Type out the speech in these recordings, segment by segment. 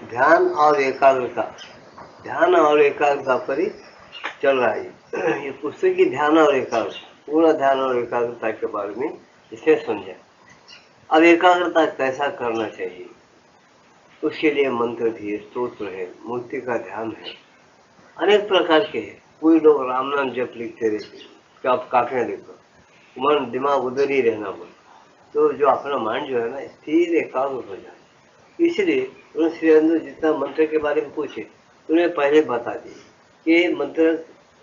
ध्यान और एकाग्रता, ध्यान और एकाग्रता पर ही चल रहा है ये पुस्तक की। ध्यान और एकाग्रता, पूरा ध्यान और एकाग्रता के बारे में इसे समझा। अब एकाग्रता कैसा करना चाहिए, उसके लिए मंत्र दिए, स्तोत्र है, मूर्ति का ध्यान है, अनेक प्रकार के हैं। कोई लोग राम नाम जप लिखते रहते हैं, तो आप काफियां देखो, मन दिमाग उधर ही रहना बोल, तो जो अपना माइंड जो है ना स्थिर एकाग्र हो जाए। इसलिए उन्होंने श्री अरविंद जितना मंत्र के बारे में पूछे उन्हें पहले बता दिए कि मंत्र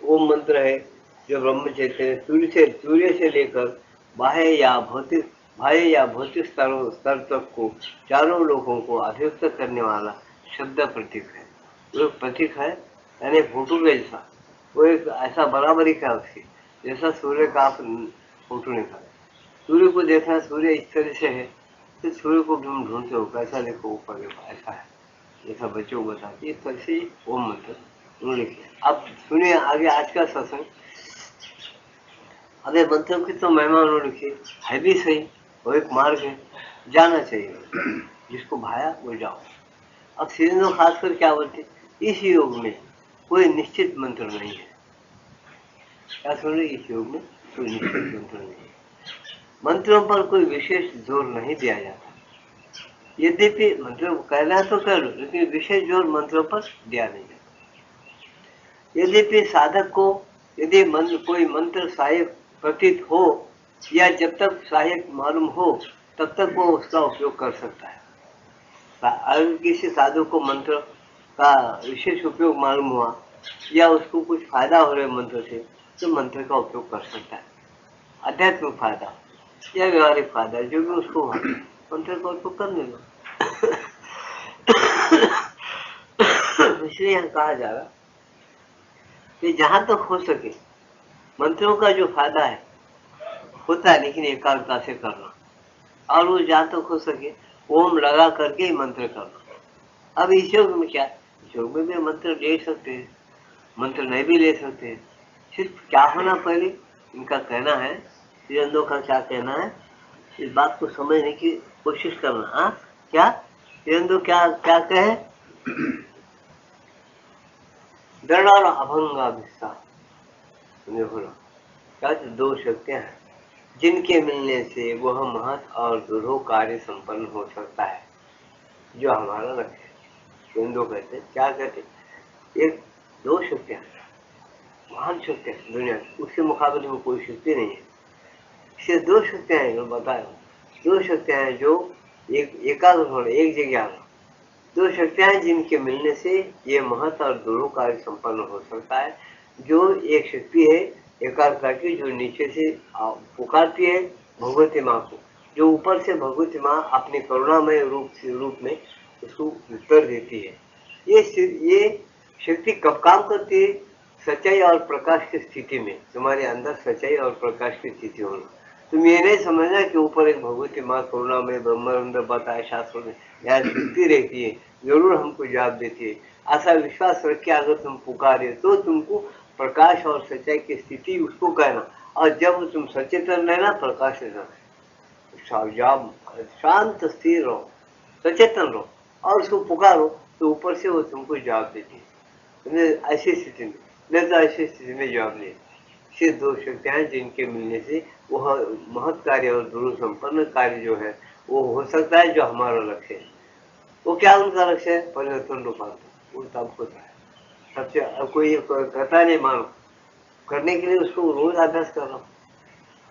वो मंत्र है जो ब्रह्म चैतन्य सूर्य से लेकर बाह्य या भौतिक स्तर तक को चारों लोगों को अभिव्यक्त करने वाला शब्द प्रतीक है। वो एक प्रतीक है, यानी फोटो जैसा, वो एक ऐसा बराबरी का उसकी, जैसा सूर्य का आप फोटो निकाले, सूर्य को देखना, सूर्य इस तरह से है, तो सूर्य को तुम ढूंढते हो, कैसा देखो, ऊपर देखो, ऐसा है, जैसा बच्चों को बताती है, इस तरह से ओम मंत्र उन्होंने लिखा। अब सुनिए आगे आज का सत्संग। अबे मंत्रों की तो महिमा उन्होंने लिखी है भी सही, वो एक मार्ग है, जाना चाहिए, जिसको भाया वो जाओ। अब सीजन खासकर क्या बोलते, इस योग में कोई निश्चित मंत्र नहीं है। क्या सुन रहे, इस योग में कोई निश्चित मंत्र नहीं है, मंत्रों पर कोई विशेष जोर नहीं दिया जाता। यद्यपि मंत्र कहना तो कर लो, लेकिन विशेष जोर मंत्रों पर दिया नहीं जाता। यद्यपि साधक को यदि कोई मंत्र सहायक प्रतीत हो या जब तक सहायक मालूम हो तब तक वो उसका उपयोग कर सकता है। अगर किसी साधु को मंत्र का विशेष उपयोग मालूम हुआ या उसको कुछ फायदा हो रहा है मंत्र से, तो मंत्र का उपयोग कर सकता है। आध्यात्मिक फायदा या व्यवहारिक फायदा जो भी उसको मंत्र का उपयोग करने लो। इसलिए कहा जा रहा कि जहां तक हो सके मंत्रों का जो फायदा है होता है, लेकिन एकाग्रता से करना, और वो जहां तक हो सके ओम लगा करके ही मंत्र करना। अब इस योग में क्या, इस योग में भी मंत्र ले सकते हैं, मंत्र नहीं भी ले सकते हैं, सिर्फ क्या होना पहले इनका कहना है, श्रीअंदों का क्या कहना है, इस बात को समझने की कोशिश करना। हाँ क्या श्रीअंदो क्या क्या कहे, दृढ़ और अभंगाभिष्ठा, क्या दो शक्तियां हैं जिनके मिलने से वह महत् और दुरूह कार्य संपन्न हो सकता है, जो हमारा लक्ष्य है। हिंदू कहते हैं, क्या कहते, एक दो शक्तियां, महान शक्तियां दुनिया की, उसके मुकाबले में कोई शक्ति नहीं है। इससे दो शक्तियां हैं, बताए दो शक्तियां हैं जो एकाग्र होने, एक जगह आना, दो शक्तियां जिनके मिलने से ये महत् और दुरूह कार्य संपन्न हो सकता है। जो एक शक्ति है एकाग्रता की, जो नीचे से पुकारती है भगवती माँ को, जो ऊपर से भगवती माँ अपने करुणामय रूप में उसको उत्तर देती है। ये शक्ति कब काम करती है, सच्चाई और प्रकाश की स्थिति में, तुम्हारे अंदर सच्चाई और प्रकाश की स्थिति होना। तुम ये नहीं समझना कि ऊपर एक भगवती माँ करुणा में ब्रह्मानंद बताए शास्त्रों में यहाँ स्थिति रहती है, जरूर हमको जवाब देती है। ऐसा विश्वास रख के अगर तुम पुकारे तो तुमको प्रकाश और सच्चाई की स्थिति उसको कहना, और जब तुम सचेतन रहना प्रकाश रहना, शांत स्थिर रहो, सचेतन रहो और उसको पुकारो, तो ऊपर से वो तुमको जवाब देती है। ऐसी स्थिति में, नहीं तो ऐसी स्थिति में जवाब नहीं। ये दो शक्तियां जिनके मिलने से वह महत् कार्य और दुरूह संपन्न कार्य जो है वो हो सकता है, जो हमारा लक्ष्य है। वो क्या उनका लक्ष्य है, परिवर्तन रूपांतर, वो तब होता है। सबसे कोई कहता नहीं मानो, करने के लिए उसको रोज अभ्यास कर रहा हूँ।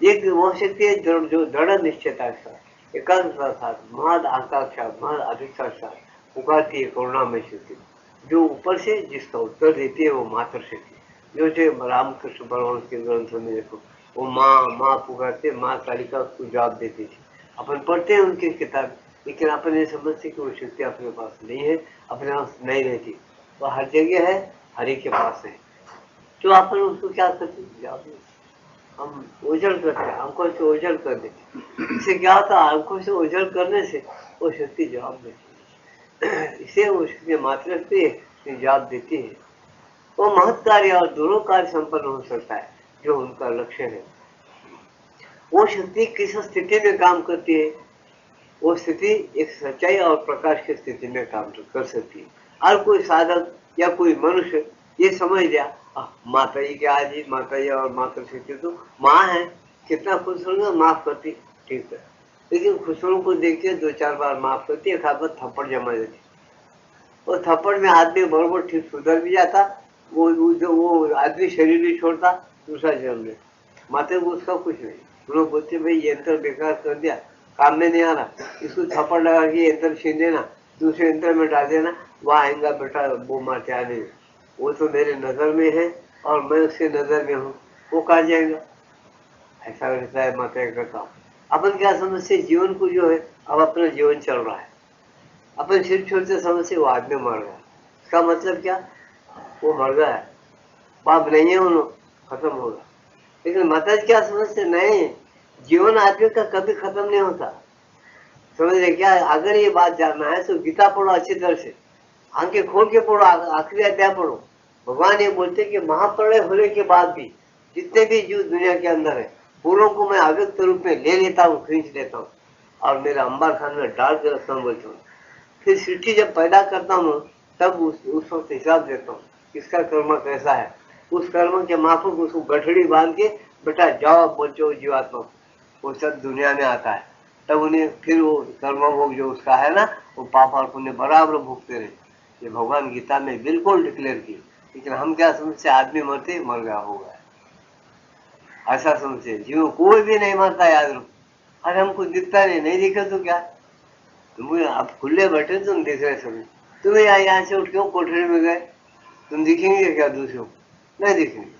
एक वो शक्ति है जो दृढ़ निश्चयता के साथ, एकाग्रता के साथ, महद आकांक्षा, महद अभिक्षा के साथ पुकारती है करुणामय शक्ति, जो ऊपर से जिसका उत्तर देती है वो मातृ शक्ति। जो रामकृष्ण परमहंस के ग्रंथों में देखो, वो माँ माँ पुकारते, माँ कालिका उसको जवाब देती थी। अपन पढ़ते हैं उनकी किताब, लेकिन अपन ये समझते कि वो शक्ति अपने पास नहीं है, अपने पास नहीं रहती, वो हर जगह है, हर एक के पास है। तो अपन उसको क्या करते, जवाब देते, हम ओझल करते हैं, आंखों से ओझल कर देते। इससे क्या होता है, आंखों से ओझल करने से वो शक्ति जवाब देती है। इसे वो शक्ति मात्र शक्ति जवाब देती है। वो महत् कार्य और दुरूह कार्य संपन्न हो सकता है, जो उनका लक्ष्य है। वो शक्ति किस स्थिति में काम करती है, वो स्थिति एक सच्चाई और प्रकाश की स्थिति में काम कर सकती है। और कोई साधक या कोई मनुष्य ये समझ लिया माता जी के आज ही माता जी और माता शक्ति तो माँ है, कितना खुश होंगे, माफ करती, ठीक है। लेकिन खुशरों को देखिए 2-4 बार माफ करती है, एक आध बार थप्पड़ जमा देती, और थप्पड़ में आदमी बरोबर ठीक सुधर भी जाता, वो आदमी शरीर नहीं छोड़ता, दूसरा जन्म ले। माते को उसका कुछ नहीं, लोग बोलते भाई ये यंत्र बेकार कर दिया, काम में नहीं आ रहा, इसको थप्पड़ लगा के यंत्र छीन देना, दूसरे यंत्र में डाल देना, वहाँ आएगा बेटा वो मारते आने, वो तो मेरे नजर में है और मैं उसके नजर में हूँ, वो कहा जाएगा। ऐसा रहता है माता का काम। अपन क्या समझते, जीवन को जो है अब अपना जीवन चल रहा है, अपन सिर छोड़ते समझते वो आदमी मर गया, इसका मतलब क्या, वो मर गया है, पाप नहीं है, उन्होंने खत्म होगा। लेकिन माता जी क्या समझते, नहीं, जीवन आदमी का कभी खत्म नहीं होता। समझ रहे क्या, अगर ये बात जानना है तो गीता पढ़ो अच्छी तरह से, आंखें खोल के पढ़ो, आखिरी अध्याय पढ़ो। भगवान ये बोलते कि महाप्रलय होने के बाद भी जितने भी जीव दुनिया के अंदर है, पूरों को मैं अव्यक्त रूप में ले लेता हूँ, खींच लेता हूँ और मेरा अंबार खान में डाल के रखता हूँ, बोलता हूँ। फिर सृष्टि जब पैदा करता हूँ तब उस वक्त हिसाब देता हूँ किसका कर्म कैसा है, उस कर्म के माफक उसको गठड़ी बांध के बेटा जाओ बोलो जीवात्मा, वो सब दुनिया में आता है, तब उन्हें फिर वो कर्म भोग जो उसका है ना, वो पाप और पुण्य बराबर भोगते रहे। ये भगवान गीता में बिल्कुल डिक्लेयर की। लेकिन हम क्या समझते, आदमी मरते मर गया होगा, ऐसा समझते। जीव कोई भी नहीं मरता, याद रखो। अरे हमको दिखता नहीं दिखे तो क्या, तुम आप खुले बैठे तुम दिख रहे सभी, तुम्हें यहाँ से उठ के कोठरी में गए, तुम दिखेंगे क्या दूसरे को, नहीं दिखेंगे।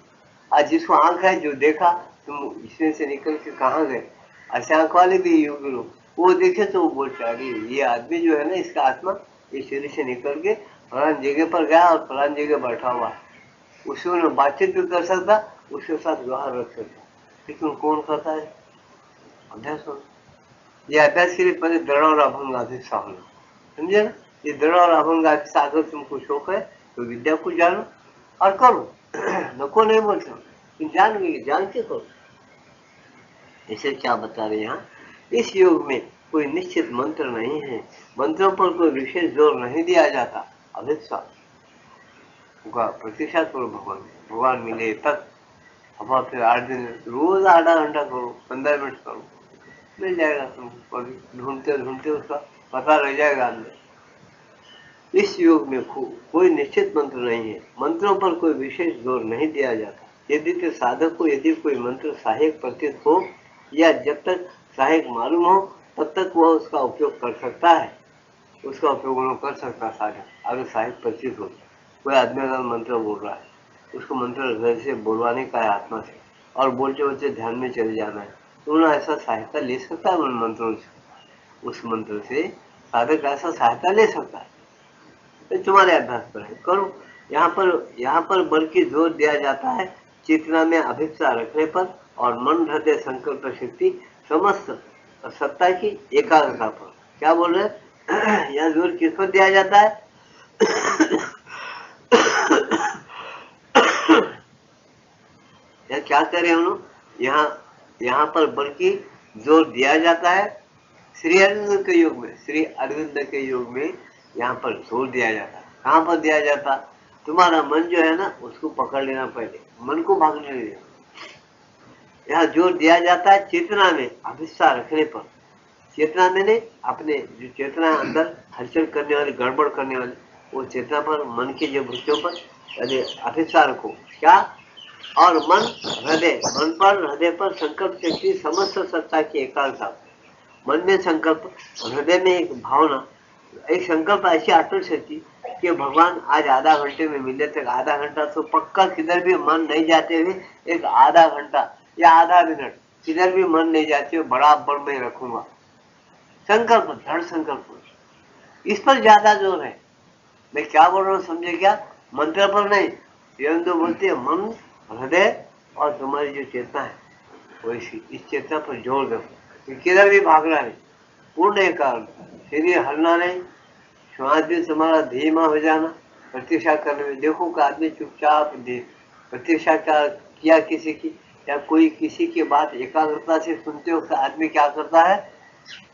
आज जिसको आंख है जो देखा, तुम इसमें से निकल के कहाँ गए, ऐसे आंख वाले भी योगी लोग, वो देखे तो वो बोलते अरे ये आदमी जो है ना, इसका आत्मा ये शरीर से निकल के फलान जगह पर गया और फलान जगह बैठा हुआ, उससे बातचीत भी कर सकता, उसके साथ व्यवहार रख सकता। लेकिन कौन करता है, अभ्यास हो। ये अभ्यास के लिए पहले दृढ़ और अभंग अभिप्सा होना, समझे ना। ये दृढ़ और अभंग अभिप्सा अगर तुमको शौक है तो विद्या को जानो और करो, नको नहीं बोलता, जान के करो। इसे क्या बता रहे यहाँ, इस योग में कोई निश्चित मंत्र नहीं है, मंत्रों पर कोई विशेष जोर नहीं दिया जाता, अभिप्सा प्रतीक्षा करो भगवान मिले तक। अब फिर 8 दिन रोज आधा घंटा करो, 15 मिनट करो, मिल जाएगा तुमको, कभी ढूंढते ढूंढते उसका पता रह जाएगा अंदर। इस योग में कोई निश्चित मंत्र नहीं है, मंत्रों पर कोई विशेष जोर नहीं दिया जाता। यदि तो साधक को यदि कोई मंत्र सहायक प्रतीत हो या जब तक सहायक मालूम हो तब तक वह उसका उपयोग कर सकता है, उसका उपयोग कर सकता साधक, अगर सहायक प्रतीत हो। कोई आदमी अगर मंत्र बोल रहा है, उसको मंत्र घर से बोलवाने का है आत्मा से, और बोलते बोलते ध्यान में चले जाना है, तो उन्हें ऐसा सहायता ले सकता है उन मंत्रों से, उस मंत्र से साधक ऐसा सहायता ले सकता है। तो तुम्हारे अभ्यास पर है, करो। यहाँ पर बल की जोर दिया जाता है चेतना में अभिप्सा रखने पर और मन हृदय संकल्प शक्ति समस्त सत्ता की एकाग्रता पर। क्या बोल रहे हैं, यहाँ जोर किस पर दिया जाता है, क्या करें हम लोग, यहाँ पर बल्कि जोर दिया जाता है श्री अरविंद के योग में, श्री अरविंद के योग में यहाँ पर जोर दिया जाता है। कहाँ पर दिया जाता, तुम्हारा मन जो है ना उसको पकड़ लेना, पहले मन को भागने नहीं देना। यहाँ जोर दिया जाता है चेतना में अभिप्सा रखने पर, चेतना में नहीं, अपने जो चेतना अंदर हलचल करने वाली गड़बड़ करने वाली वो चेतना पर, मन के जो वृत्तियों पर अभिप्सा रखो। क्या, और मन हृदय पर संकल्प शक्ति समस्त सत्ता की एकाग्रता। मन में संकल्प, हृदय में एक भावना, एक संकल्प ऐसी अटल शक्ति कि भगवान आज आधा घंटे में मिले तक, आधा घंटा तो पक्का किधर भी मन नहीं जाते हुए, एक आधा घंटा या आधा मिनट किधर भी मन नहीं जाते हुए बराबर में रखूंगा। संकल्प, दृढ़ संकल्प, इस पर ज्यादा जोर है। मैं क्या बोल रहा हूँ समझे क्या, मंत्र पर नहीं, तो बोलते हैं मन हृदय और तुम्हारी जो चेतना है वैसी, इस चेतना पर जोर दो, किधर भी भागना नहीं, पूर्ण एकाग्र, शरीर हलना नहीं, श्वास भी तुम्हारा धीमा हो जाना, प्रतीक्षा करने में। देखो कि आदमी चुपचाप प्रतीक्षा किया किसी की, या कोई किसी की बात एकाग्रता से सुनते हो, आदमी क्या करता है,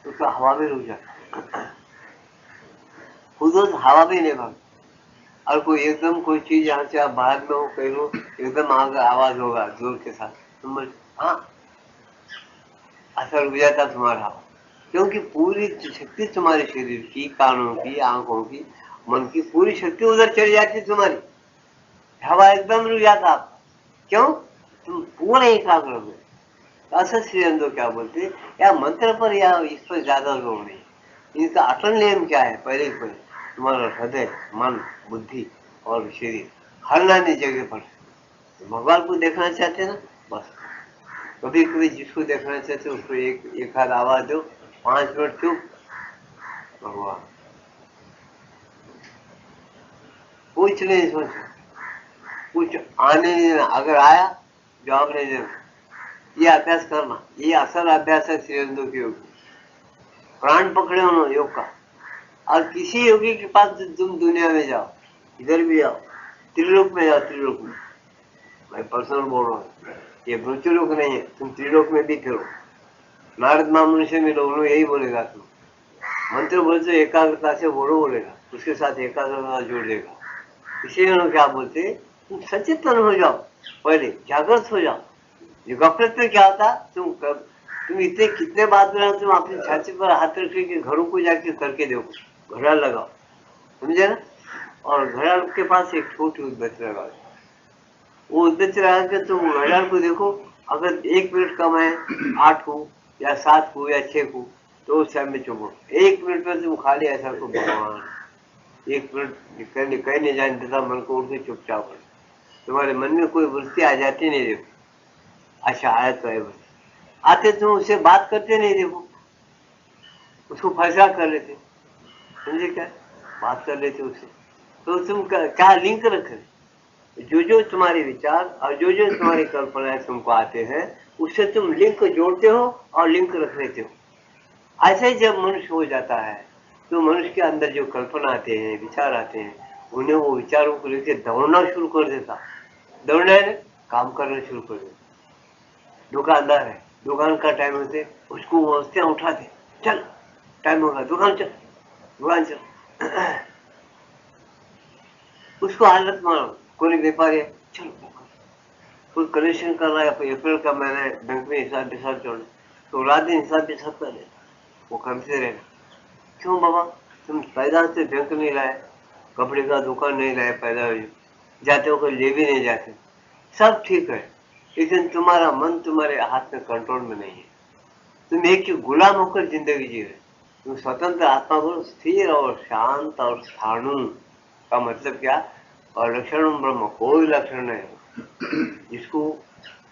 तो उसका हवा भी रुक जाता, खुद हवा भी नहीं भाग। और कोई एकदम कोई चीज यहाँ से आप बाहर में हो कहीं हो, एकदम आगे आवाज होगा जोर के साथ, तुम हाँ असर हो जाता तुम्हारा, क्योंकि पूरी शक्ति तुम्हारे शरीर की, कानों की, आंखों की, मन की पूरी शक्ति उधर चली जाती तुम्हारी, हवा एकदम रुक जाता आपका। क्यों? तुम पूरे एकाग्र हो गए। असर श्रीअंदो क्या बोलते, या मंत्र पर या इस पर ज्यादा जोर नहीं, इनका अटल नियम क्या है, पहले तुम्हारा हृदय, मन, बुद्धि और शरीर हर नानी जगह पर। भगवान को देखना चाहते हैं ना, बस कभी कभी जिसको देखना चाहते उसको एक हाथ आवाज दो, 5 मिनट चुप, भगवान कुछ नहीं सोचा, कुछ आने नहीं देना, अगर आया जवाब नहीं देना, ये अभ्यास करना, ये असल अभ्यास है श्रीअंदो के योग, प्राण पकड़े उन्होंने योग का। और किसी योगी के पास तुम दुनिया में जाओ, इधर भी जाओ, त्रिलोक में जाओ, त्रिलोक में, मैं पर्सनल बोल रहा हूँ, ये मृत्युलोक नहीं है, तुम त्रिलोक में भी फिरो, नारद महामुनि से मिलो, उन्होंने यही बोलेगा, तुम मंत्र बोलते एकाग्रता से बोलो, बोलेगा उसके साथ एकाग्रता जोड़ देगा। इसीलिए उन्होंने क्या बोलते, तुम सचेतन हो जाओ, पहले जागृत हो जाओ। ये गफलत में क्या होता, तुम इतने कितने बात बनाओ, तुम अपनी छाती पर हाथ रख के घरों को जाके करके देखो, घड़ा लगाओ, समझे ना, और घड़ा के पास एक छोटी उद्बत्ती लगाओ, वो उद्बत्ती लगा के तुम घड़ा को देखो, अगर 1 मिनट कम है, 8 को या 7 को या 6 को, तो उस टाइम में चुपो, 1 मिनट में तुम खाली ऐसा को भगवान, 1 मिनट कहीं नहीं जाने देता मन को, उठ के चुपचाप तुम्हारे मन में कोई वृत्ति आ जाती नहीं, देखो अच्छा आया तो है, आते तुम उससे बात करते नहीं, देखो उसको फैसला कर लेते, समझे क्या, बात कर लेते उससे, तो तुम क्या लिंक रखे, जो तुम्हारे विचार और जो तुम्हारी कल्पनाएं तुमको आते हैं, उससे तुम लिंक जोड़ते हो और लिंक रख लेते हो। ऐसे जब मनुष्य हो जाता है, तो मनुष्य के अंदर जो कल्पना आते हैं, विचार आते हैं, उन्हें वो विचारों को लेकर दौड़ना शुरू कर देता, दौड़ना है, काम करना शुरू कर देता। दुकानदार है, दुकान का टाइम होते उसको हंसते उठाते, चल टाइम होगा, दुकान चल, दुकान चल। उसको हालत मानो, कोई व्यापारी है, चलो कोई कलेक्शन कर रहा है, अप्रैल का महीना है, बैंक में हिसाब विसाब जोड़ना, तो रात दिन हिसाब विसाब कर लेना, वो करते रहना। क्यों बाबा, तुम पैदा से बैंक नहीं लाए, कपड़े का दुकान नहीं लाए, पैदा जाते हो ले भी नहीं जाते, सब ठीक है, लेकिन तुम्हारा मन तुम्हारे हाथ में कंट्रोल में नहीं है, तुम एक गुलाम होकर जिंदगी जी रहे, तुम स्वतंत्र आत्मा को स्थिर और शांत और स्थाणु का मतलब क्या, और लक्षण ब्रह्म, कोई लक्षण नहीं, जिसको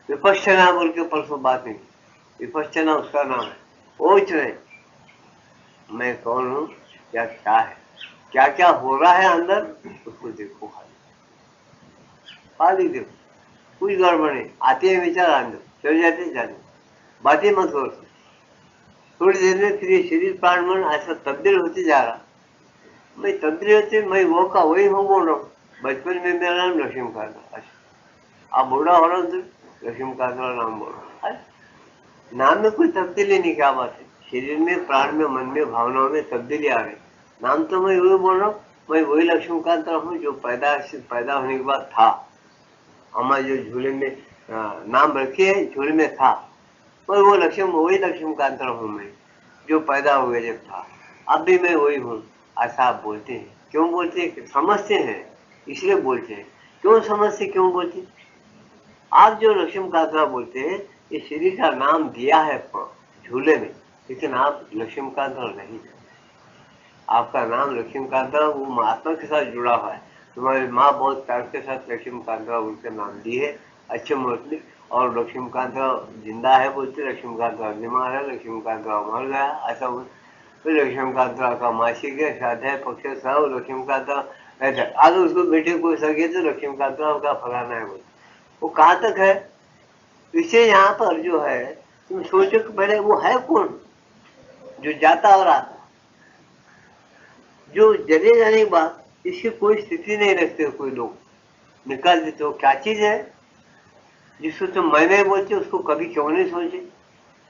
विपश्चना बोल के परसों बात नहीं, विपश्चना उसका नाम है, वो नहीं, मैं कौन हूँ, क्या क्या है, क्या क्या हो रहा है अंदर, उसको देखो, खाली देखो, कुछ गड़बड़ नहीं, आते हैं विचार अंदर चल जाते जाते, बातें मत करो, थोड़ी देर में फिर ये शरीर प्राण मन ऐसा तब्दील होते जा रहा, मैं तब्दील होते, मैं वो का वही हूँ बोल रहा हूँ, बचपन में मेरा नाम लक्ष्मीकांत, अच्छा आप बूढ़ा हो रहा हूँ, लक्ष्मीकांत वाला नाम बोल रहा हूँ, नाम में कोई तब्दीली नहीं, क्या बात है, शरीर में, प्राण में, मन में, भावनाओं में तब्दीली आ रही, नाम तो मैं वही बोल रहा हूँ, मैं वही लक्ष्मीकांत हूँ जो पैदा होने के बाद था, हमारे जो झूले में नाम रखे है, झूले में था, पर वो वही लक्ष्मीकांत हूँ मैं, जो पैदा हुए जब था, अब भी मैं वही हूँ, ऐसा आप बोलते हैं, क्यों बोलते हैं, समझते हैं इसलिए बोलते हैं, क्यों समझते, क्यों बोलते, आप जो लक्ष्मीकांत बोलते हैं, ये शरीर का नाम दिया है झूले में, लेकिन आप लक्ष्मीकांत नहीं, आपका नाम लक्ष्मीकांत वो महात्मा के साथ जुड़ा हुआ है, तुम्हारी माँ बहुत प्यार के साथ लक्ष्मीकांत उनके नाम दी है, अच्छे मुरली, और लक्ष्मीकांत जिंदा है बोलते, लक्ष्मीकांत बीमार है, लक्ष्मीकांत मर गया, ऐसा बोलते, लक्ष्मीकांत का मासी के साथ है, पक्ष सब लक्ष्मीकांत ऐसा, अगर उसको बेटे को सके तो लक्ष्मीकांत का फलाना है बोलते, वो कहाँ तक है, इसे यहाँ पर जो है, तुम सोचो कि पहले वो है कौन जो जाता और आता, जो जले जाने के बाद इसकी कोई स्थिति नहीं रखते, कोई लोग निकाल देते हो, क्या चीज है जिसको तुम मैं बोलते, उसको कभी क्यों नहीं सोचे,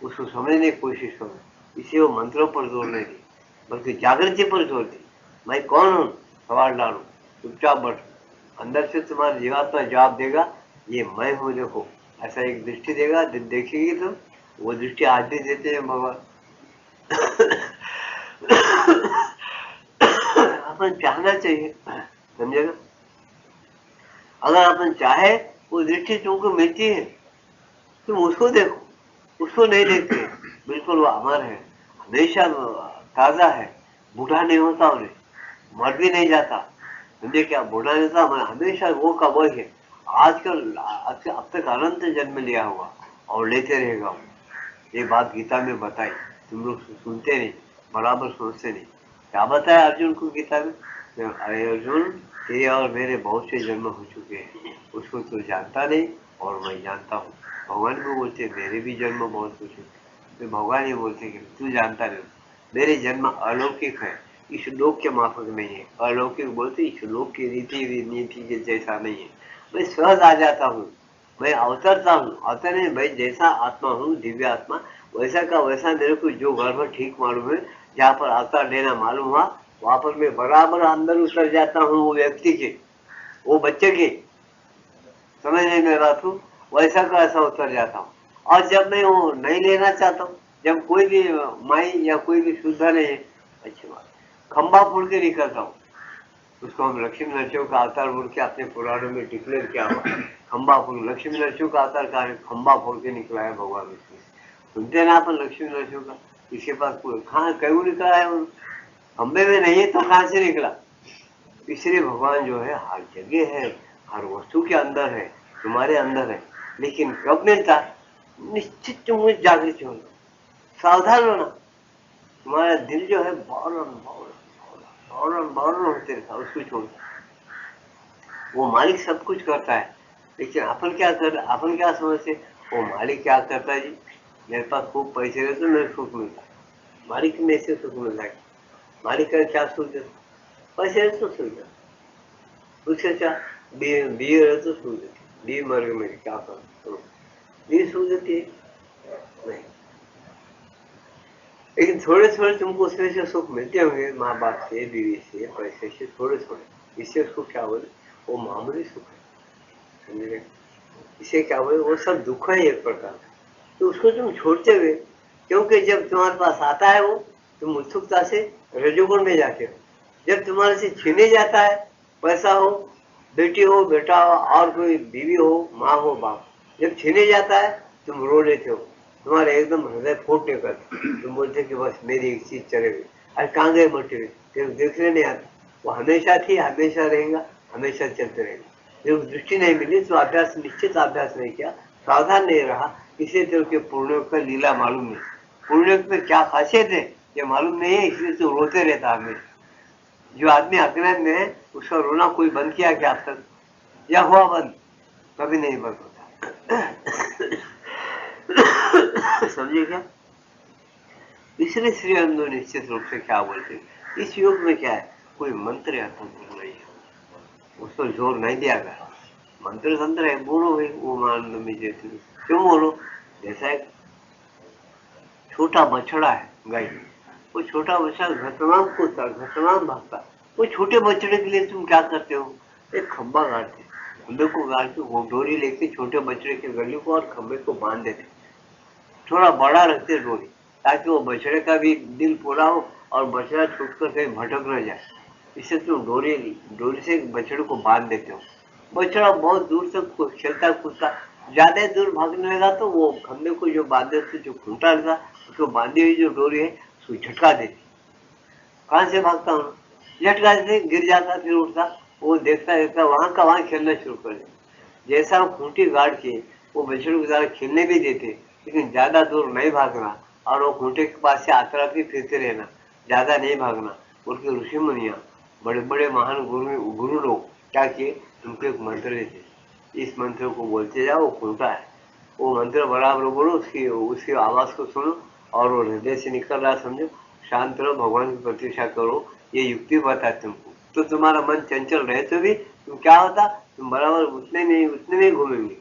उसको समझने की कोशिश करो, इसे वो मंत्रों पर जोर नहीं दी, बल्कि जागृति पर जोर दी। मैं कौन हूँ सवाल डालू, चुपचाप बैठो, अंदर से तुम्हारा जीवात्मा जवाब देगा, ये मैं हूँ देखो। ऐसा एक दृष्टि देगा, देखेगी तुम, वो दृष्टि आज भी देते हैं भगवान। अपन चाहना चाहिए, समझेगा। अगर अपन चाहे वो दृष्टि तुमको मिलती है, तुम उसको देखो, उसको नहीं देखते। बिल्कुल वो अमर है, हमेशा ताजा है, बूढ़ा नहीं होता, उन्हें मर भी नहीं जाता। समझे क्या, बूढ़ा नहीं होता, हमेशा वो का वो है। आजकल अब तक अनंत जन्म लिया हुआ और लेते रहेगा वो। ये बात गीता में बताई, तुम लोग सुनते नहीं, बराबर सोचते नहीं। क्या बताया अर्जुन को गीता में, अरे अर्जुन, तेरे और मेरे बहुत से जन्म हो चुके हैं, उसको तो जानता नहीं और मैं जानता हूँ। भगवान को बोलते मेरे भी जन्म बहुत हो चुके, तो भगवान ये बोलते कि तू जानता नहीं, मेरे जन्म अलौकिक है, इस लोक के माफक नहीं है। अलौकिक बोलते इस लोक की रीति नीति के जैसा नहीं है। मैं सहज आ जाता हूँ, मैं अवतरता हूँ, अवतर नहीं, मैं जैसा आत्मा हूँ, दिव्य आत्मा, वैसा का वैसा मेरे को जो गर्भ ठीक मालूम है, जहाँ पर अवतार लेना मालूम हुआ, वहां पर मैं बराबर अंदर उतर जाता हूँ वो व्यक्ति के, वो बच्चे के, समझ नहीं में बात हूँ, वैसा का ऐसा उतर जाता हूँ। और जब मैं वो नहीं लेना चाहता हूँ, जब कोई भी माई या कोई भी सुविधा नहीं है, अच्छी बात, खंबा फोड़ के निकलता हूँ। उसको हम लक्ष्मी नरसिंह का अवतार बोल के अपने पुराणों में डिक्लेयर किया हुआ। खंबा फोड़, लक्ष्मी नरसिंह का अवतार कहा है, खंबा फोड़ के निकला है भगवान विष्णु। सुनते ना अपन लक्ष्मी नरसिंह का, इसके पास कोई कहाँ कहीं निकला है, वो खंबे में नहीं है तो कहाँ से निकला। इसलिए भगवान जो है हर जगह है, हर वस्तु के अंदर है, तुम्हारे अंदर है। लेकिन कब मिलता, निश्चित तुम जागृत होना, सावधान होना। तुम्हारा दिल जो है बावरण होते रहता, उसको छोड़। वो मालिक सब कुछ करता है, लेकिन अपन क्या कर, अपन क्या समझते, वो मालिक क्या करता है जी, मेरे पास खूब पैसे रहते तो मेरे सुख मिलता है। मालिक में से सुख मिलता है, मालिक का क्या सुख देता, पैसे रहते तो सुख देता, उससे क्या बी रहते तो सुख देती, बी मर गए मेरे क्या कर, बी सुख देती है नहीं। लेकिन थोड़े थोड़े तुमको उसमें से सुख मिलते होंगे, माँ बाप से, बीवी से, पैसे से, थोड़े थोड़े, इससे उसको क्या बोले, वो मामूली सुख है, समझे। इसे क्या बोले, वो सब दुख है एक प्रकार का, तो उसको तुम छोड़ते हुए, क्योंकि जब तुम्हारे पास आता है वो, तुम उत्सुकता से रजोगुण में जाते हो। जब तुम्हारे से छीने जाता है, पैसा हो, बेटी हो, बेटा हो, और कोई बीवी हो, माँ हो, बाप, जब छीने जाता है तुम रो लेते हो, तुम्हारे एकदम हृदय फूटने कर, तुम बोलते कि बस मेरी एक चीज चले गई, अरे कहाँ गए मटे हुए, फिर देखने नहीं आता। वो हमेशा थी, हमेशा रहेगा, हमेशा चलते रहेगा। जब दृष्टि नहीं मिली तो अभ्यास, निश्चित अभ्यास नहीं किया, सावधान नहीं रहा, इसलिए तेरे के पूर्णयोग का लीला मालूम नहीं, पूर्णयोग में क्या खासियत है ये मालूम नहीं है, इसलिए तो रोते रहता हमेशा। जो आदमी अज्ञान में है उसका रोना कोई बंद किया क्या अब तक, या हुआ बंद, कभी नहीं बंद होता। समझिए क्या, इसलिए श्री अरविंद निश्चित रूप से क्या बोलते, इस योग में क्या है, कोई मंत्र या तंत्र नहीं है, उसको जोर नहीं दिया गया। मंत्र तंत्र है, बोलो भाई वो आनंद में जैसे, क्यों बोलो, जैसा एक छोटा बछड़ा है गाय, वो छोटा बच्चा घटनाम कूदता, घटनाम भागता, वो छोटे बछड़े के लिए तुम क्या करते हो, एक खंबा गाड़ते, खंबे को गाड़ के वो डोरी लेके छोटे बछड़े के गले को और खंबे को बांध देते, थोड़ा बड़ा रखते डोरी, ताकि वो बछड़े का भी दिल पूरा हो और बछड़ा छूटकर कहीं भटक न जाए। इससे तुम डोरी से बछड़े को बांध देते हो, बछड़ा बहुत दूर तक खेलता कूदता, ज्यादा दूर भागने लगा तो वो खंबे को जो बांधे थे, जो खूंटा लगा, उसको बांधी हुई जो डोरी है उसको झटका देती, कहाँ से भागता हूँ, झटका देते, गिर जाता, फिर उठता, वो देखता देखता वहां का वहां खेलना शुरू कर देता। जैसा वो खूंटी गाड़ के वो बछड़े को ज्यादा खेलने भी देते, लेकिन ज्यादा दूर नहीं भागना, और वो खूंटे के पास से आतरा भी फिरते रहना, ज्यादा नहीं भागना। उनके ऋषि मुनिया, बड़े बड़े महान गुरु लोग क्या किए, उनको एक मंत्र देते, इस मंत्र को बोलते जाओ, वो खूंटा है, वो मंत्र बराबर बोलो, उसकी उसकी आवाज को सुनो, और वो हृदय से निकल रहा समझो, शांत रहो, भगवान की प्रतीक्षा करो, ये युक्ति बताते तुमको, तो तुम्हारा मन चंचल रहे तो भी तुम क्या होता, तुम बराबर उतने में घूमेंगे,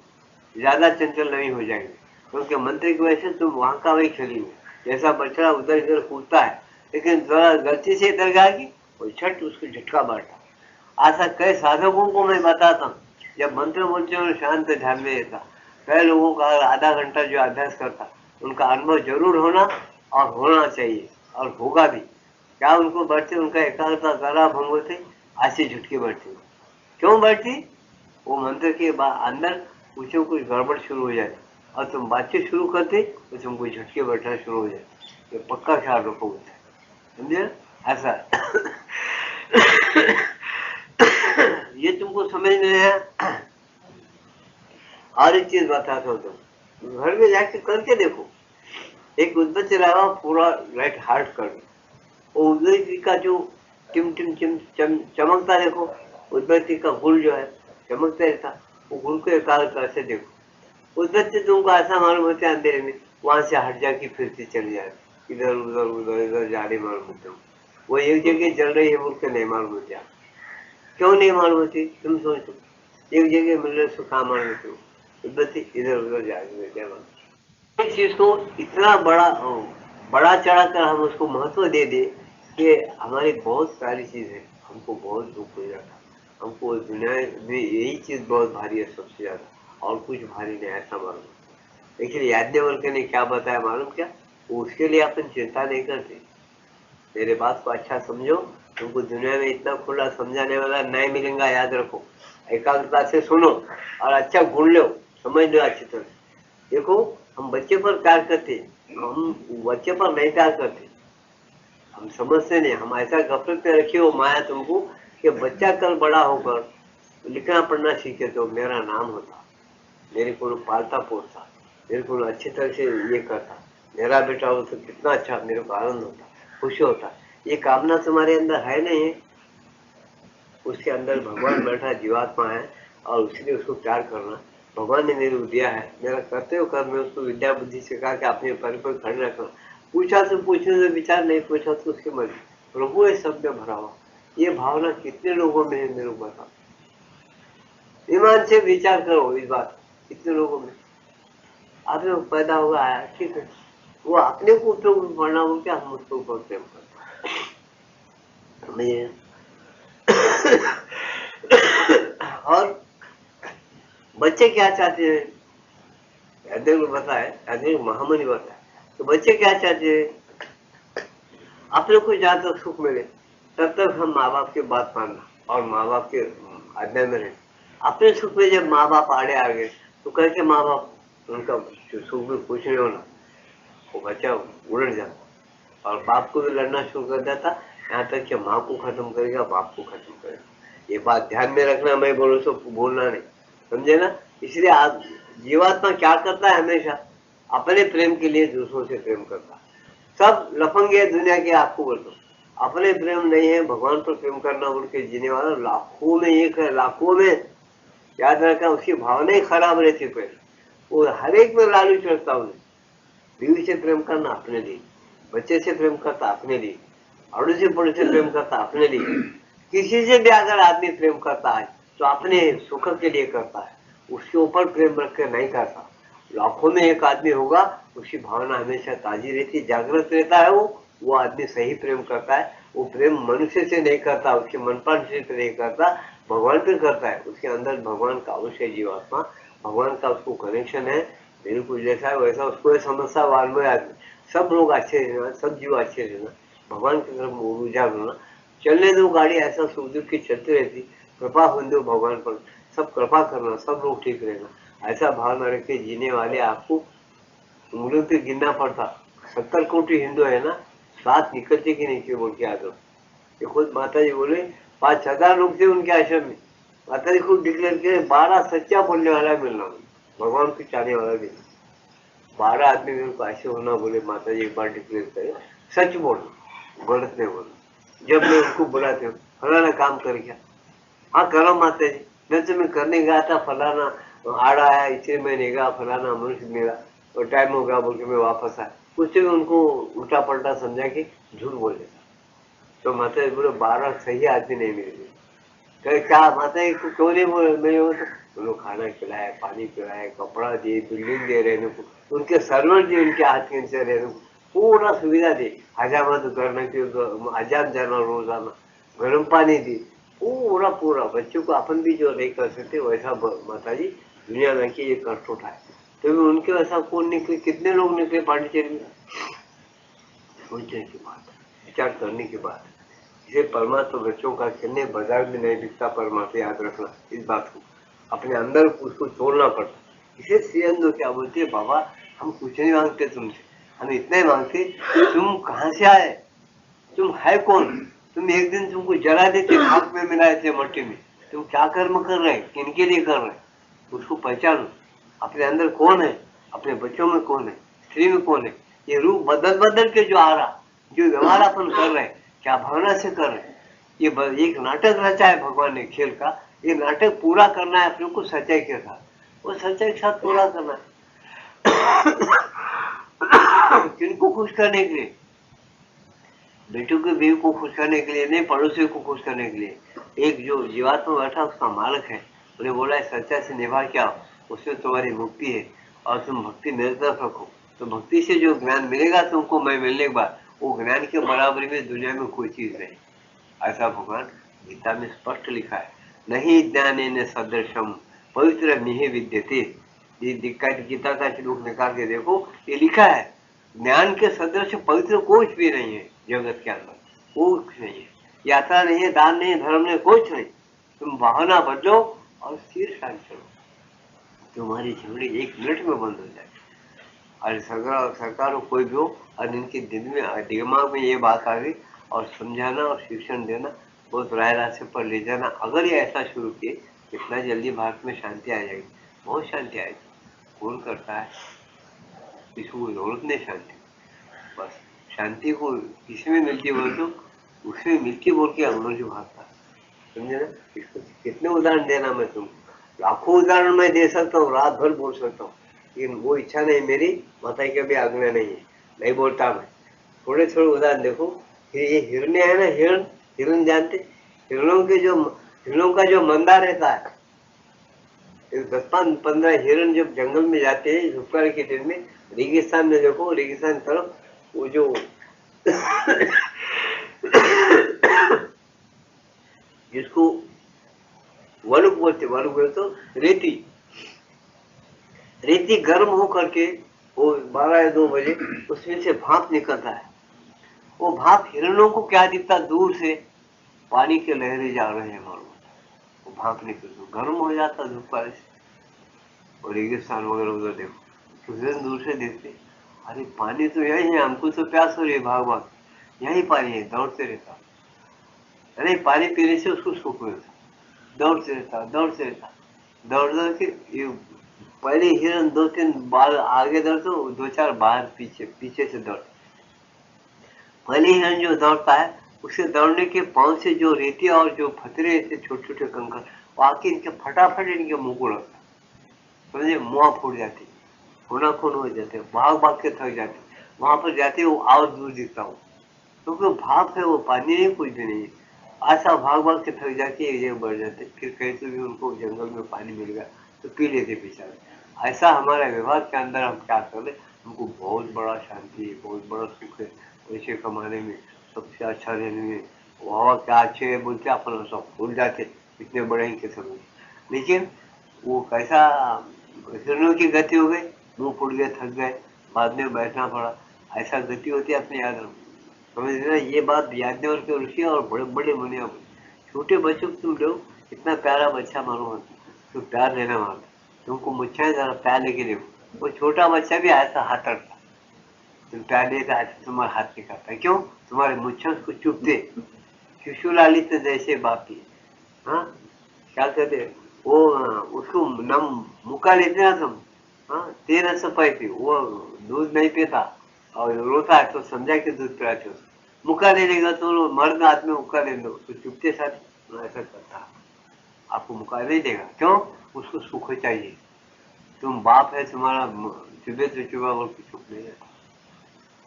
ज्यादा चंचल नहीं हो जाएंगे, क्योंकि मंत्र की वजह से तुम वहां का वही खेलेंगे, जैसा बछड़ा उधर इधर कूदता है, लेकिन जरा गलती से इधर गया कि वो छट उसको झटका बैठा। ऐसा कई साधकों को मैं बताता हूँ, जब मंत्र बोलते हैं शांत ध्यान में रहता। कई लोगों का आधा घंटा जो अभ्यास करता, उनका अनुभव जरूर होना और होना चाहिए और होगा भी। क्या उनको बढ़ते, उनका एकाग्रता जरा भंग होते, ऐसी झुटकी बढ़ती। क्यों बढ़ती? वो मंत्र के अंदर कुछ कुछ गड़बड़ शुरू हो जाती और तुम बातचीत शुरू करते तो तुमको झटके बैठना शुरू हो जाते। ये पक्का ख्याल रखो, समझे? ऐसा ये तुमको समझ में है। और एक चीज बताता हूँ, तुम घर में जाके करके देखो। एक उद्बत्ती लगा, पूरा लाइट हार्ट कर दो, वो उद्बत्ती का जो टिम टिम टिम चमकता देखो, उद्बत्ती का गुल जो है चमकता रहता, वो गुल को एकाग्रता से देखो। उद्बत्ती तुमको ऐसा मालूम होता है अंधेरे में, वहां से हट जाके फिरती चली जाती, इधर उधर उधर इधर जाने मालूम होते हो। वो एक जगह जल रही है बोल के नहीं मालूम होती। क्यों नहीं मालूम होती? तुम सोचो, एक जगह मिल रहे सो कहाँ मालूम होती हो? उद्बत्ती इधर उधर जाने क्या मालूम। इस चीज को इतना बड़ा चढ़ा कर हम उसको महत्व दे दे कि हमारी बहुत सारी चीज है, हमको बहुत दुख हो जाता। हमको दुनिया में यही चीज बहुत भारी है सबसे ज्यादा, और कुछ भारी नहीं, ऐसा मालूम। लेकिन याज्ञवल्क्य ने क्या बताया मालूम क्या? उसके लिए अपन चिंता नहीं करते। मेरे बात को अच्छा समझो, तुमको दुनिया में इतना खुला समझाने वाला नहीं मिलेगा, याद रखो। एकाग्रता से सुनो और अच्छा गुण लो, समझ लो अच्छी तरह। देखो, हम बच्चे पर प्यार करते, हम बच्चे पर नहीं प्यार करते, हम समझते नहीं। हम ऐसा गफलत में रखे हो माया तुमको कि बच्चा कल बड़ा होकर लिखना पढ़ना सीखे तो मेरा नाम होता, मेरे को पालता पोसता, मेरे को अच्छी तरह से ये करता, मेरा बेटा हो तो कितना अच्छा, मेरे को आनंद होता, खुशी होता। ये कामना तुम्हारे अंदर है नहीं है? उसके अंदर भगवान बैठा जीवात्मा है और उसने उसको प्यार करना। भगवान ने मेरे को दिया है, मेरा कर्तव्य कर, मैं उसको विद्या बुद्धि सिखा के अपने परिपर खड़े रखना। पूछा तो पूछने से विचार, नहीं पूछा तो उसके मन। प्रभु है सब में भरा हुआ, ये भावना कितने लोगों में है मेरे को बता। ईमान से विचार करो इस बात, कितने लोगों में आप लोग पैदा हुआ है, ठीक है, वो अपने को उपयोग बढ़ना हो क्या, हम उसको ऊपर प्रेम करते। और बच्चे क्या चाहते हैं? यादव को बताए, यादव महामुनि बताए, तो बच्चे क्या चाहते हैं? अपने को जहां तक सुख मिले तब तक हम माँ बाप की बात मानना और माँ बाप के आज्ञा में रहना। अपने सुख में जब माँ बाप आड़े आ गए तो कैसे माँ बाप उनका सुख में कुछ नहीं होना, वो बच्चा उलट जाता और बाप को भी लड़ना शुरू कर देता, यहाँ तक कि माँ को खत्म करेगा, बाप को खत्म करेगा। ये बात ध्यान में रखना, मैं बोलूँ तो बोलना नहीं, समझे ना? इसलिए आप जीवात्मा क्या करता है? हमेशा अपने प्रेम के लिए दूसरों से प्रेम करता। सब लफंगे दुनिया के, आपको बोल दो, अपने प्रेम नहीं है, भगवान पर प्रेम करना बोल के जीने वाला लाखों में एक है, लाखों में। याद रखना, उसकी भावना ही खराब रहती है। वो हर एक में लालू चढ़ता, उन्हें बीवी से प्रेम करना अपने लिए, बच्चे से प्रेम करता अपने लिए, अड़ोसी पड़ोसी से प्रेम करता अपने लिए। किसी से भी अगर आदमी प्रेम करता है तो अपने सुख के लिए करता है, उसके ऊपर प्रेम रख कर नहीं करता। लाखों में एक आदमी होगा, उसकी भावना हमेशा ताजी रहती, जागृत रहता है। वो आदमी सही प्रेम करता है। वो प्रेम मनुष्य से नहीं करता, उसके मनपान से नहीं करता, भगवान पे करता है। उसके अंदर भगवान का अवश्य जीवात्मा, भगवान का उसको कनेक्शन है। बिल्कुल जैसा है वैसा उसको समझता वाल्मीकि आदमी। सब लोग अच्छे रहना, सब जीव अच्छे रहना, भगवान की तरफ ऊर्जा होना। चलने दो गाड़ी, ऐसा सुख दुख की चलती रहती, कृपा हो दो भगवान पर, सब कृपा करना, सब लोग ठीक रहना। ऐसा भावना रख के जीने वाले आपको उंगलियों पे गिनना पड़ता। 70 कोटि हिंदू है ना, 7 निकलते कि नहीं के बोल के आदम। ये खुद माता जी बोले 5,000 लोग थे उनके आश्रम में, माता जी खुद डिक्लेयर किए 12 सच्चा बोलने वाला मिलना, भगवान को चाहने वाला भी। 12 आदमी मेरे को ऐसे होना बोले, माता जी एक बार डिक्लेयर करे, सच बोलना, गलत नहीं बोलना। जब मैं उनको बुलाते हूँ, फलाना काम कर गया, हाँ करो माता जी, मैं तुम्हें करने गया था, फलाना आड़ा आया, इसलिए मैं नहीं गया, फलाना मनुष्य मेरा और टाइम हो गया बोल के मैं वापस आया। उससे उनको उल्टा पलटा समझा के झूठ बोल देता। तो माता जी बोले 12 सही आदमी नहीं मिले। कहे क्या माता जी को क्यों नहीं बोले? मैं उनको खाना खिलाया, पानी पिलाया, कपड़ा दिए, बिल्डिंग दे रहे हैं, उनके सर्वर दिए, उनके हाथ के नीचे रहे, पूरा सुविधा दी, हजामत करने की, हजाम जाना रोजाना, गर्म पानी दी, पूरा पूरा। बच्चों को अपन भी जो नहीं कर सकते वैसा माता जी दुनिया में की ये कष्ट उठाए। तो भी उनके वैसा कौन निकले, कितने लोग निकले पांडिचेरी में, सोचने की बात है, विचार करने की बात है। इसे परमात्मा बच्चों का खेलने बाजार में नहीं बिकता, परमात्मा याद रखना इस बात को, अपने अंदर उसको छोड़ना पड़ता। इसे श्रीअंदो क्या बोलते हैं, बाबा हम कुछ नहीं मांगते तुमसे, हम इतना ही मांगते तुम कहाँ से आए, तुम है कौन, तुम एक दिन तुमको जला देते, खाक में मिलाए थे मट्टी में, तुम क्या कर्म कर रहे हैं, किनके लिए कर रहे हैं, उसको पहचानो। अपने अंदर कौन है, अपने बच्चों में कौन है, स्त्री में कौन है। ये रूप बदल बदल के जो आ रहा, जो व्यवहार अपन कर रहे हैं, क्या भावना से कर रहे हैं, ये एक नाटक रचा है भगवान ने खेल का। ये नाटक पूरा करना है अपने को सच्चाई के साथ, वो सच्चाई के साथ पूरा करना है। किनको खुश करने के लिए, बेटों के बीवी को खुश करने के लिए नहीं, पड़ोसियों को खुश करने के लिए। एक जो जीवात्मा बैठा उसका मालक है, उन्हें बोला है सच्चा से निभा क्या, उसमें तुम्हारी मुक्ति है, और तुम भक्ति मेरे तरफ रखो, तो भक्ति से जो ज्ञान मिलेगा तुमको मैं मिलने के बाद, वो ज्ञान के बराबरी में दुनिया में कोई चीज नहीं। ऐसा भगवान गीता में स्पष्ट लिखा है, नहीं ज्ञानेन सदृशम पवित्र निहि विद्यते। ये गीता का श्लोक निकाल के देखो, ये लिखा है ज्ञान के सदृश पवित्र कुछ भी नहीं है जगत के अंदर, कुछ नहीं है, यात्रा नहीं है, दान नहीं है, धर्म नहीं, कुछ नहीं। तुम भावना बदलो और स्थिर शांत चलो, तुम्हारी झगड़ी 1 मिनट में बंद हो जाए। और सरकार कोई भी हो, और इनके दिमाग में ये बात आ गई, और समझाना और शिक्षण देना, बहुत राय रास्ते पर ले जाना। अगर ये ऐसा शुरू किए, इतना जल्दी भारत में शांति आ जाएगी, बहुत शांति आएगी। कौन करता है, इसको जरूरत नहीं शांति, बस शांति को किसमें मिलती है बोल तो उसमें मिलती बोल के अंग्रेज जो भागता, समझे ना। इसको कितने उदाहरण देना, मैं तुमको लाखों उदाहरण मैं दे सकता हूँ, रात भर बोल सकता हूँ, लेकिन वो इच्छा नहीं मेरी, माता की भी आज्ञा नहीं है, नहीं बोलता मैं। थोड़े थोड़े उदाहरण देखो। ये हिरने है ना, हिरण, हिरण जानते, हिरणों का जो मंदा रहता है, 10-15 हिरण जब जंगल में जाते हैं दोपहर के दिन में, रेगिस्तान में देखो, रेगिस्तान तरफ वो जो जिसको वलुक बोलते, वलुक बोलते तो रेती, रेती गर्म हो करके वो 12 या 2 बजे उसमें से भाप निकलता है। वो भाप हिरणों को क्या दिखता, दूर से पानी के लहरें जा रहे हैं मालूम, वो भाप निकल गर्म हो जाता धूप से। और रेगिस्तान वगैरह उधर देखो तो हिरण दूर से देखते, अरे पानी तो यही है, हमको तो प्यास हो रही है, भाग भाग यही पानी है, दौड़ते रहता, अरे पानी पीने से उसको सुख मिलता, दौड़ते रहता, दौड़ते रहता, दौड़ दौड़ के ये पहले हिरण 2-3 बार आगे दौड़ते, 2-4 बाहर पीछे, पीछे से दौड़। पहले हिरण जो दौड़ता है, उसे दौड़ने के पांव से जो रेती और जो फतरे ऐसे छोटे छोटे कंकर, वो आके इनके फटाफट इनके मुंह को लगता, समझे, मुआ फूट जाती, खूना खून हो जाते, भाग भाग के थक जाते, वहां पर जाते वो और दूर दिखता हूँ, क्योंकि वो भाप है, वो पानी नहीं, कुछ भी नहीं। ऐसा भाग भाग के थक जाके एक जगह बढ़ जाते, फिर कहीं से भी उनको जंगल में पानी मिल गया तो पी लेते बेचारे। ऐसा हमारा व्यवहार के अंदर हम क्या कर रहे, हमको बहुत बड़ा शांति है, बहुत बड़ा सुख है, पैसे कमाने में, सबसे अच्छा रहने में, वहाँ क्या अच्छे है बोलते अपन सब भूल जाते, इतने बड़े ही कैसे बोले। लेकिन वो कैसा हिरणों की गति हो गई, मुंह फूट गए, थक गए, बाद में बैठना पड़ा, ऐसा गति होती है, अपने याद रखो, समझ रहे ना। ये बात याज्ञवल्क्य के ऋषि और बड़े बड़े मुनियों को, छोटे बच्चों को तुम लो, इतना प्यारा बच्चा मालूम है, तो प्यार लेना मालूम, तुमको मुच्छा जरा प्यार लेके देखो, वो छोटा बच्चा भी ऐसा हाथ रखता, तुम प्यार लेता ऐसा तुम्हारा हाथ निकालता, क्यों, तुम्हारे मुच्छा उसको चुपते, शिशु लालित जैसे बाप की, हाँ क्या कहते, वो उसको नम मुका लेते ना तुम, हाँ 13 सफाई थी, वो दूध नहीं पीता और रोता है तो समझा के दूध पिलाते हो, मुका दे देगा तो मर्द हाथ में मुका दे दो तो चुपते साथ ऐसा करता, आपको मुका नहीं देगा, क्यों, उसको सुख चाहिए। तुम बाप है, तुम्हारा चुभे तो चुभा बोल के चुप नहीं है।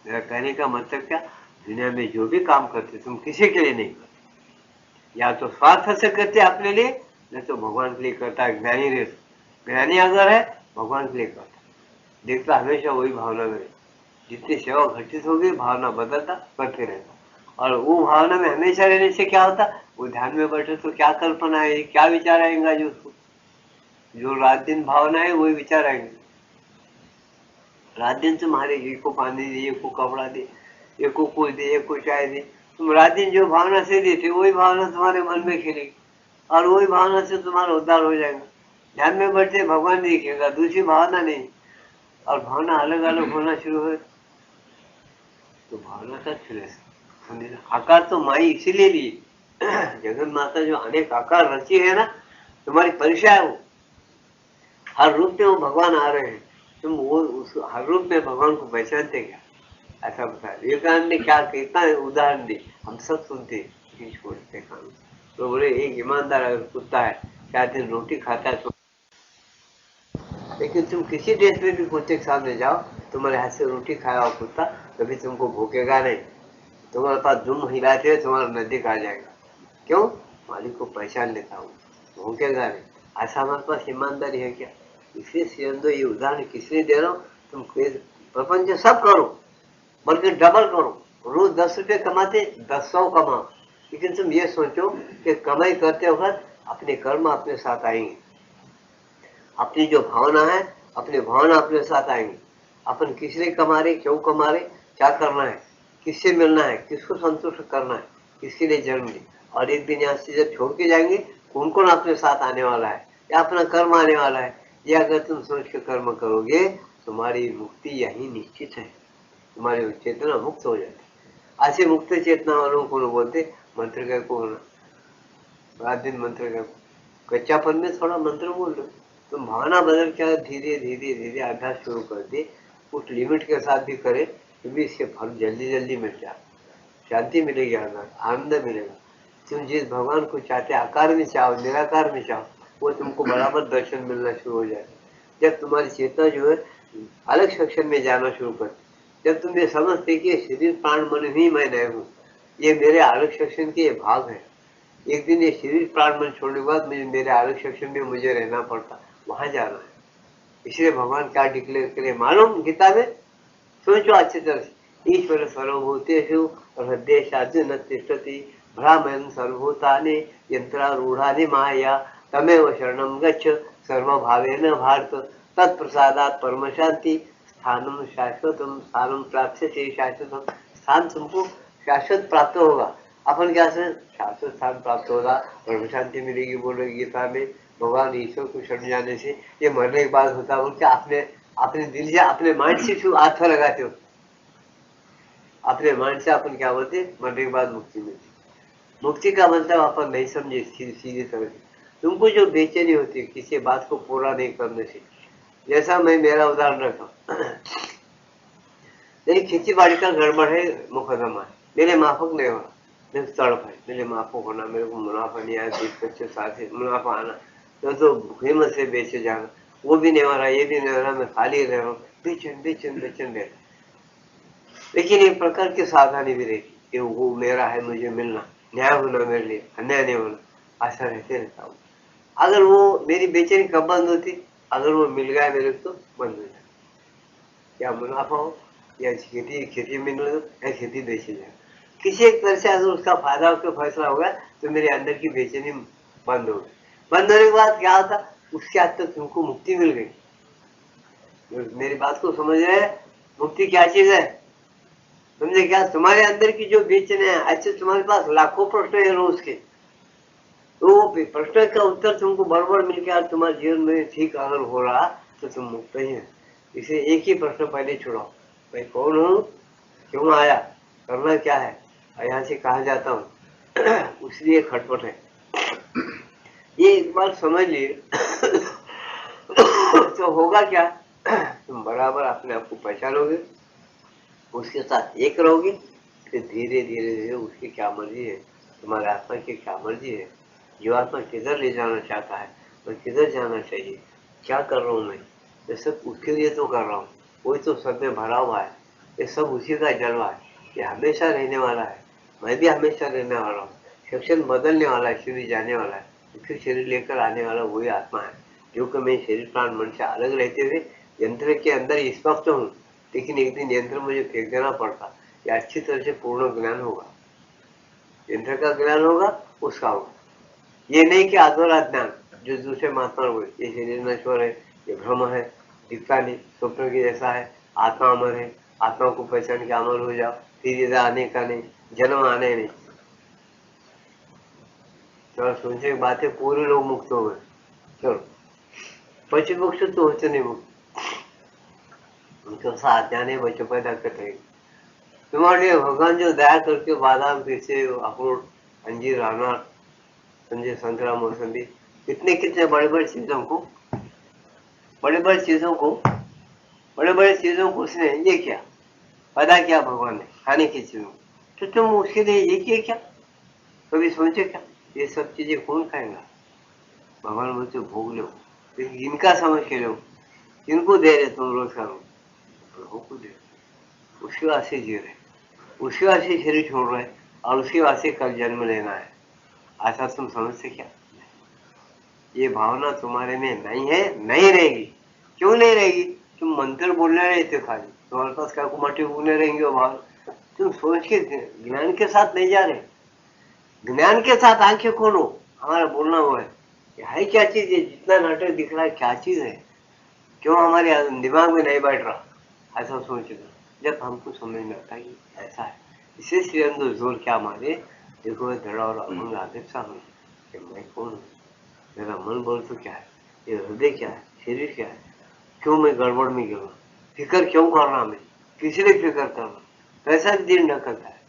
मेरा कहने का मतलब क्या, दुनिया में जो भी काम करते तुम किसी के लिए नहीं करते, या तो स्वार्थ से करते अपने लिए, नहीं तो भगवान के लिए करता है। ज्ञानी रहे, ज्ञानी अगर है भगवान के लिए करता, देखता हमेशा वही भावना में, जितनी सेवा घटित होगी भावना बदलता बढ़ते रहेगा। और वो भावना में हमेशा रहने से क्या होता, वो ध्यान में बैठे तो क्या कल्पना है, क्या विचार आएगा, जो उसको जो रात दिन भावना है वही विचार आएंगे। रात दिन तुम्हारे एक को पानी दे, एक को कपड़ा दे, एक को कुछ दे, एक को चाय दे, तुम रात दिन जो भावना से देते वही भावना तुम्हारे मन में खिलेगी और वही भावना से तुम्हारा उद्धार हो जाएगा। ध्यान में बैठते भगवान दिखेगा, दूसरी भावना नहीं। और भावना अलग अलग होना शुरू हो तो भावना का खिले आकार तो माई इसीलिए ली। जगन माता जो अनेक आकार रची है ना, तुम्हारी परीक्षा है वो। हर रूप में वो भगवान आ रहे हैं, तुम वो उस हर रूप में भगवान को पहचानते क्या, ऐसा बता। विवेकानंद ने क्या कितना उदाहरण दी, हम सब सुनते छोड़ते खाना। तो बोले एक ईमानदार अगर कुत्ता है 4 दिन रोटी खाता है तो, लेकिन तुम किसी देश में भी कुत्ते के सामने जाओ, तुम्हारे हाथ से रोटी खाया हो कुत्ता, कभी तुमको भूखेगा नहीं। तुम्हारे पास दुम हिलाते हुए तुम्हारा नजदीक आ जाएगा। क्यों? मालिक को पहचान लेता हूँ, भूखेगा नहीं। ऐसा हमारे पास ईमानदारी है क्या? इसलिए सियंदो ये उदाहरण किसलिए दे रहा हूँ, तुम प्रपंच सब करो बल्कि डबल करो। रोज 10 रुपये कमाते 10 100 कमाओ, लेकिन तुम ये सोचो कि कमाई करते वक्त अपने कर्म अपने साथ आएंगे, अपनी जो भावना है अपनी भावना अपने साथ आएंगी। अपन किस लिए कमा रहे, क्यों कमा रहे, क्या करना है, किससे मिलना है, किसको संतुष्ट करना है, किसके लिए जन्म ली, और एक दिन यहाँ से जब छोड़ के जाएंगे कौन कौन अपने साथ आने वाला है, या अपना कर्म आने वाला है। ये अगर तुम सोच के कर्म करोगे तुम्हारी मुक्ति यही निश्चित है, तुम्हारी चेतना मुक्त हो जाती है। ऐसे मुक्त चेतना वालों को बोलते मंत्र का को होना, रात दिन मंत्र का कच्चापन में थोड़ा मंत्र बोल लो, तुम भावना बदल के धीरे धीरे धीरे अभ्यास शुरू कर दे, उस लिमिट के साथ भी करे तो भी इसके फल जल्दी जल्दी मिल जाए, शांति मिलेगी, आनंद मिलेगा। तुम जिस भगवान को चाहते आकार में चाहो निराकार में चाहो वो तुमको बराबर दर्शन मिलना शुरू हो जाए। जब तुम्हारी चेतना जो है अलग सेक्शन में जाना शुरू करती, जब तुम ये समझते कि शरीर प्राण मन ही मैं नहीं हूँ, ये मेरे अलग सेक्शन के भाग है। एक दिन ये शरीर प्राण मन छोड़ने के बाद मुझे मेरे अलग सेक्शन में मुझे रहना पड़ता, वहां जाना है। इसलिए भगवान क्या डिक्लेयर करे मालूम गीता में, सोचो अच्छी तरह से, ईश्वर सर्वभूतेषु हृदय न तिष्ठति भ्रामयन् सर्वभूतानि यंत्रारूढ़ानि माया तमेव शरणं गच्छ सर्वभावेन भारत तत्प्रसादात् परम शांति स्थानम शाश्वतम स्थानम प्राप्स्यसि शाश्वतम स्थान तुमको शाश्वत प्राप्त होगा। अपन क्या से शाश्वत स्थान प्राप्त होगा, परम शांति मिलेगी। बोले गीता में भगवान ईश्वर को शरण जाने से ये मरने के बाद होता है। क्या अपने अपने दिल से अपने माइंड से क्यों हाथ लगाते हो, अपने माइंड से अपन क्या बोलते मरने के बाद मुक्ति मिलती। मुक्ति का मतलब अपन नहीं समझे सीधी तरह से। तुमको जो बेचैनी होती है किसी बात को पूरा नहीं करने से, जैसा मैं मेरा उदाहरण रखा मेरी खेती बाड़ी का गड़बड़ है, मुकदमा है, मेरे माफक नहीं हो रहा, मेरे तड़प है, मेरे माफक होना, मेरे को मुनाफा नहीं आया, 20-25 साल से मुनाफा आना, तो हिम्मत से बेचे जाना, वो भी नहीं हो रहा, ये भी नहीं हो रहा, मैं खाली रह रहा हूँ, बेचैन बेचैन बेचैन रह रहा। लेकिन एक प्रकार की सावधानी भी रहेगी कि वो मेरा है, मुझे मिलना, न्याय होना मेरे लिए, अन्याय नहीं होना, ऐसा रहते रहता हूँ। अगर वो मेरी बेचैनी कब बंद होती, अगर वो मिल गया मेरे को तो बंद हो जाए, या मुनाफा हो या खेती मिल रही या खेती बेची जाए, किसी एक तरह से अगर उसका फायदा उसका फैसला होगा तो मेरे अंदर की बेचैनी बंद हो गई। बंद होने के बाद क्या होता, उसके हद तक तुमको मुक्ति मिल गई। मेरी बात को समझ रहे हैं, मुक्ति क्या चीज है समझे क्या? तुम्हारे अंदर की जो बेचैनी है, ऐसे तुम्हारे पास लाखों प्रश्न है रोज के, तो वो प्रश्न का उत्तर तुमको बराबर मिल गया, तुम्हारे जीवन में ठीक अगर हो रहा तो तुम मुक्त ही है। इसे एक ही प्रश्न पहले छुड़ाओ, मैं कौन हूँ, क्यों आया, करना क्या है, यहाँ से कहा जाता हूँ उसलिए खटपट है। ये एक बार समझ लिए तो होगा क्या, तुम बराबर अपने आप को पहचानोगे, उसके साथ एक रहोगे, फिर धीरे धीरे धीरे उसकी क्या मर्जी है, तुम्हारे आत्मा की क्या मर्जी है, जीवात्मा किधर ले जाना चाहता है और किधर जाना चाहिए, क्या कर रहा हूँ मैं, ये सब उसके लिए तो कर रहा हूँ, वही तो सब में भरा हुआ है, ये सब उसी का जलवा है, ये हमेशा रहने वाला है, मैं भी हमेशा रहने वाला हूँ। सेक्शन बदलने वाला है, शरीर जाने वाला है, फिर शरीर लेकर आने वाला वही आत्मा है, जो कि मैं शरीर प्राण मन से अलग रहते हुए यंत्र के अंदर इस वक्त हूँ, लेकिन एक दिन यंत्र मुझे फेंक देना पड़ता, ये अच्छी तरह से पूर्ण ज्ञान होगा, यंत्र का ज्ञान होगा, उसका होगा। ये नहीं कि अधूरा ज्ञान जो दूसरे महात्मा हुए, ये शरीर नश्वर है, ये भ्रम है, दिखता नहीं, स्वप्न के जैसा है, आत्मा अमर है, आत्मा को पहचान के अमर हो जाओ, फिर इधर आने का नहीं, जन्म आने नहीं। चलो सोचने की बात है, पूरे लोग मुक्त हो गए, चलो बच्चे मुक्त तो होते नहीं मुक्त, उनको साथ जाने बच्चे पैदा करते। तुम्हारे लिए भगवान जो दया करके बादाम, पीछे अखरोट, अंजीर, अनार, समझे, संतरा, मौसमी, कितने कितने बड़े बड़े चीजों को, बड़े बड़े चीजों को, बड़े बड़े चीजों को उसने ये किया, पैदा किया भगवान ने खाने की चीजों, तो तुम उसके लिए ये किए क्या, कभी सोचे क्या, ये सब चीजें कौन खाएगा। भगवान बोलते भोग लो, इनका समझ के लो, इनको दे रहे तुम रोज करो, प्रभु को दे, उसके वास्ते जी रहे, उसके वास्ते शरीर छोड़ रहे, और उसके वास्ते कल जन्म लेना है, ऐसा तुम समझते क्या। ये भावना तुम्हारे में नहीं है, नहीं रहेगी। क्यों नहीं रहेगी, तुम मंत्र बोलने रहते खाली, तुम्हारे पास क्या कुमाटी बोलने रहेंगे वो भाव, तुम सोच के ज्ञान के साथ नहीं जा रहे, ज्ञान के साथ आंखें खोलो, हमारा बोलना वो है क्या चीज है, जितना नाटक दिख रहा है क्या चीज है, क्यों हमारे दिमाग में नहीं बैठ रहा, ऐसा सोच दो। जब हमको समझ में आता है कि ऐसा है, इसे श्री अंदर जोर क्या मारे, देखो धड़ा और अभंग आदित सा हूँ कि मैं कौन हूँ, मेरा मन बोल तो क्या है, ये हृदय क्या है, शरीर क्या है, क्यों मैं गड़बड़ में गिरूँ, फिक्र क्यों कर रहा, मैं किसी लिए फिक्र कर रहा, पैसा भी दिन न करता है।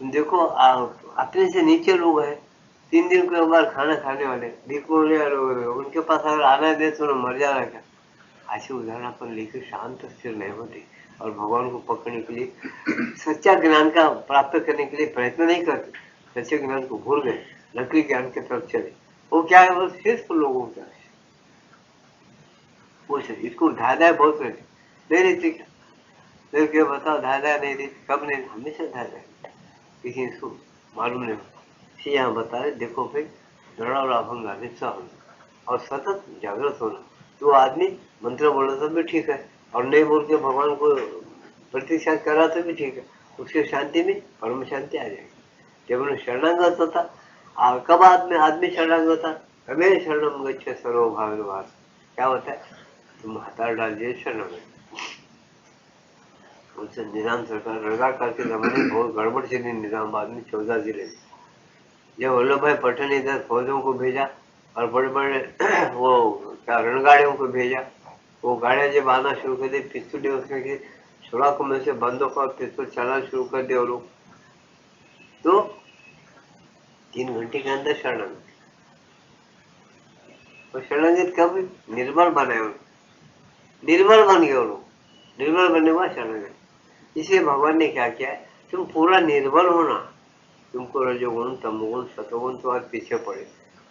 तुम देखो अपने से नीचे लोग हैं, 3 दिन को एक बार खाना खाने वाले, भीख मांगने वाले लोग, उनके पास अगर आना दे तो मर जा रहा है क्या। ऐसे उदाहरण अपन लेकर शांत स्थिर नहीं होते, और भगवान को पकड़ने के लिए, सच्चा ज्ञान का प्राप्त करने के लिए प्रयत्न नहीं करते, सच्चे ज्ञान को भूल गए, नकली ज्ञान की तरफ चले। वो क्या है, वो सिर्फ लोगों का है, वो इसको धाधा बहुत रहती नहीं रहती क्या, फिर क्या बताओ, धाधा नहीं रहती, कब नहीं, हमेशा धाधा, लेकिन इसको मालूम नहीं। यहाँ बता रहे देखो भाई, दृढ़ और अभंग अभिप्सा होना और सतत जागृत होना, तो आदमी मंत्र बोल रहा तो भी ठीक है, और नहीं बोल के भगवान को प्रतीक्षा कर रहा तो भी ठीक है, उसकी शांति में परम शांति आ जाएगी। जब उन्हें शरणागत होता, कब आदमी आदमी शरणागत होता, हमें शरणम गच्छ सर्व भाव, क्या होता है, तुम हथार डाल दिए शरण में। उनसे निजाम सरकार रजाकार के जमाने बहुत गड़बड़ चली निजामाबाद में 14 जिले, जब वल्लभ भाई पटेल ने इधर फौजों को भेजा और बड़े बड़े वो क्या रणगाड़ियों को भेजा, वो गाड़ियां जब आना शुरू कर दी, पिस्तौल उसमें की सुराखों में से बंदूक और पिस्तौल चलाना शुरू कर दिया वो लोग, तो 3 घंटे के अंदर शरणागत, तो शरणागत कब निर्बल बने, निर्बल बन गए वो लोग, निर्बल बनने के बाद शरणागत। इसलिए भगवान ने क्या किया है, तुम पूरा निर्बल होना, तुमको रजोगुण तमोगुण सतोगुण तुम्हारे पीछे पड़े,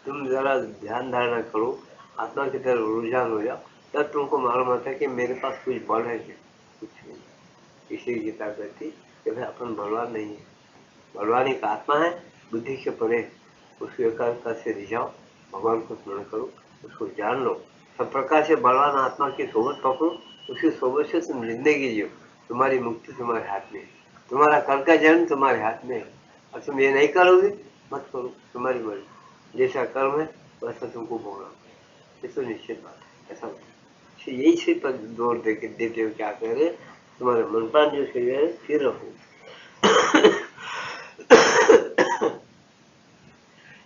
तुम जरा ध्यान धारणा करो, आत्मा की तरफ रुझान हो जाओ, तब तुमको मालूम होता है कि मेरे पास कुछ बल है क्या, कुछ नहीं। इसी गीता कहती कि भाई अपन बलवान नहीं है, बलवान एक आत्मा है, बुद्धि के परे, उसको एकाग्रता से रिझाओ, भगवान को स्मरण करो, उसको जान लो, सब प्रकार से बलवान आत्मा की सोबत पकड़ो, उसकी सोबत से तुम जिंदगी जियो, तुम्हारी मुक्ति तुम्हारे हाथ में है, तुम्हारा कल का जन्म तुम्हारे हाथ में है, और तुम ये नहीं करोगे मत करो, तुम्हारी मर्जी, जैसा कर्म है वैसा तुमको भोगना, ये तो निश्चित बात है, ऐसा होता है। यही से पर जोर देके देते हो, क्या कह रहे, तुम्हारे मन प्राण जो शरीर है फिर रहो।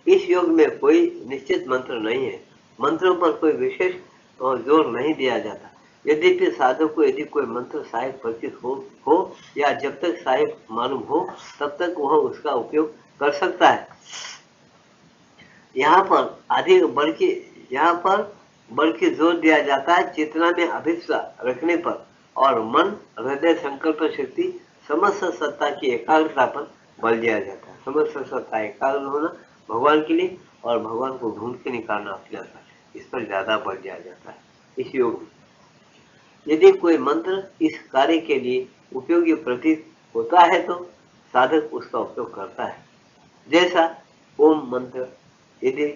इस योग में कोई निश्चित मंत्र नहीं है, मंत्रों पर कोई विशेष जोर नहीं दिया जाता, यद्यपि साधक को यदि कोई मंत्र सहायक प्रतीत हो या जब तक सहायक मालूम हो तब तक वह उसका उपयोग कर सकता है। यहाँ पर अधिक बल्कि जोर दिया जाता है चेतना में अभिप्सा रखने पर और मन हृदय संकल्प शक्ति समस्त सत्ता की एकाग्रता पर बल दिया जाता है। समस्त सत्ता एकाग्र होना भगवान के लिए और भगवान को ढूंढ के निकालना अपने अंदर, इस पर ज्यादा बल दिया जाता है इस योग में। यदि कोई मंत्र इस कार्य के लिए उपयोगी प्रतीत होता है तो साधक उसका उपयोग करता है, जैसा ओम मंत्र, यदि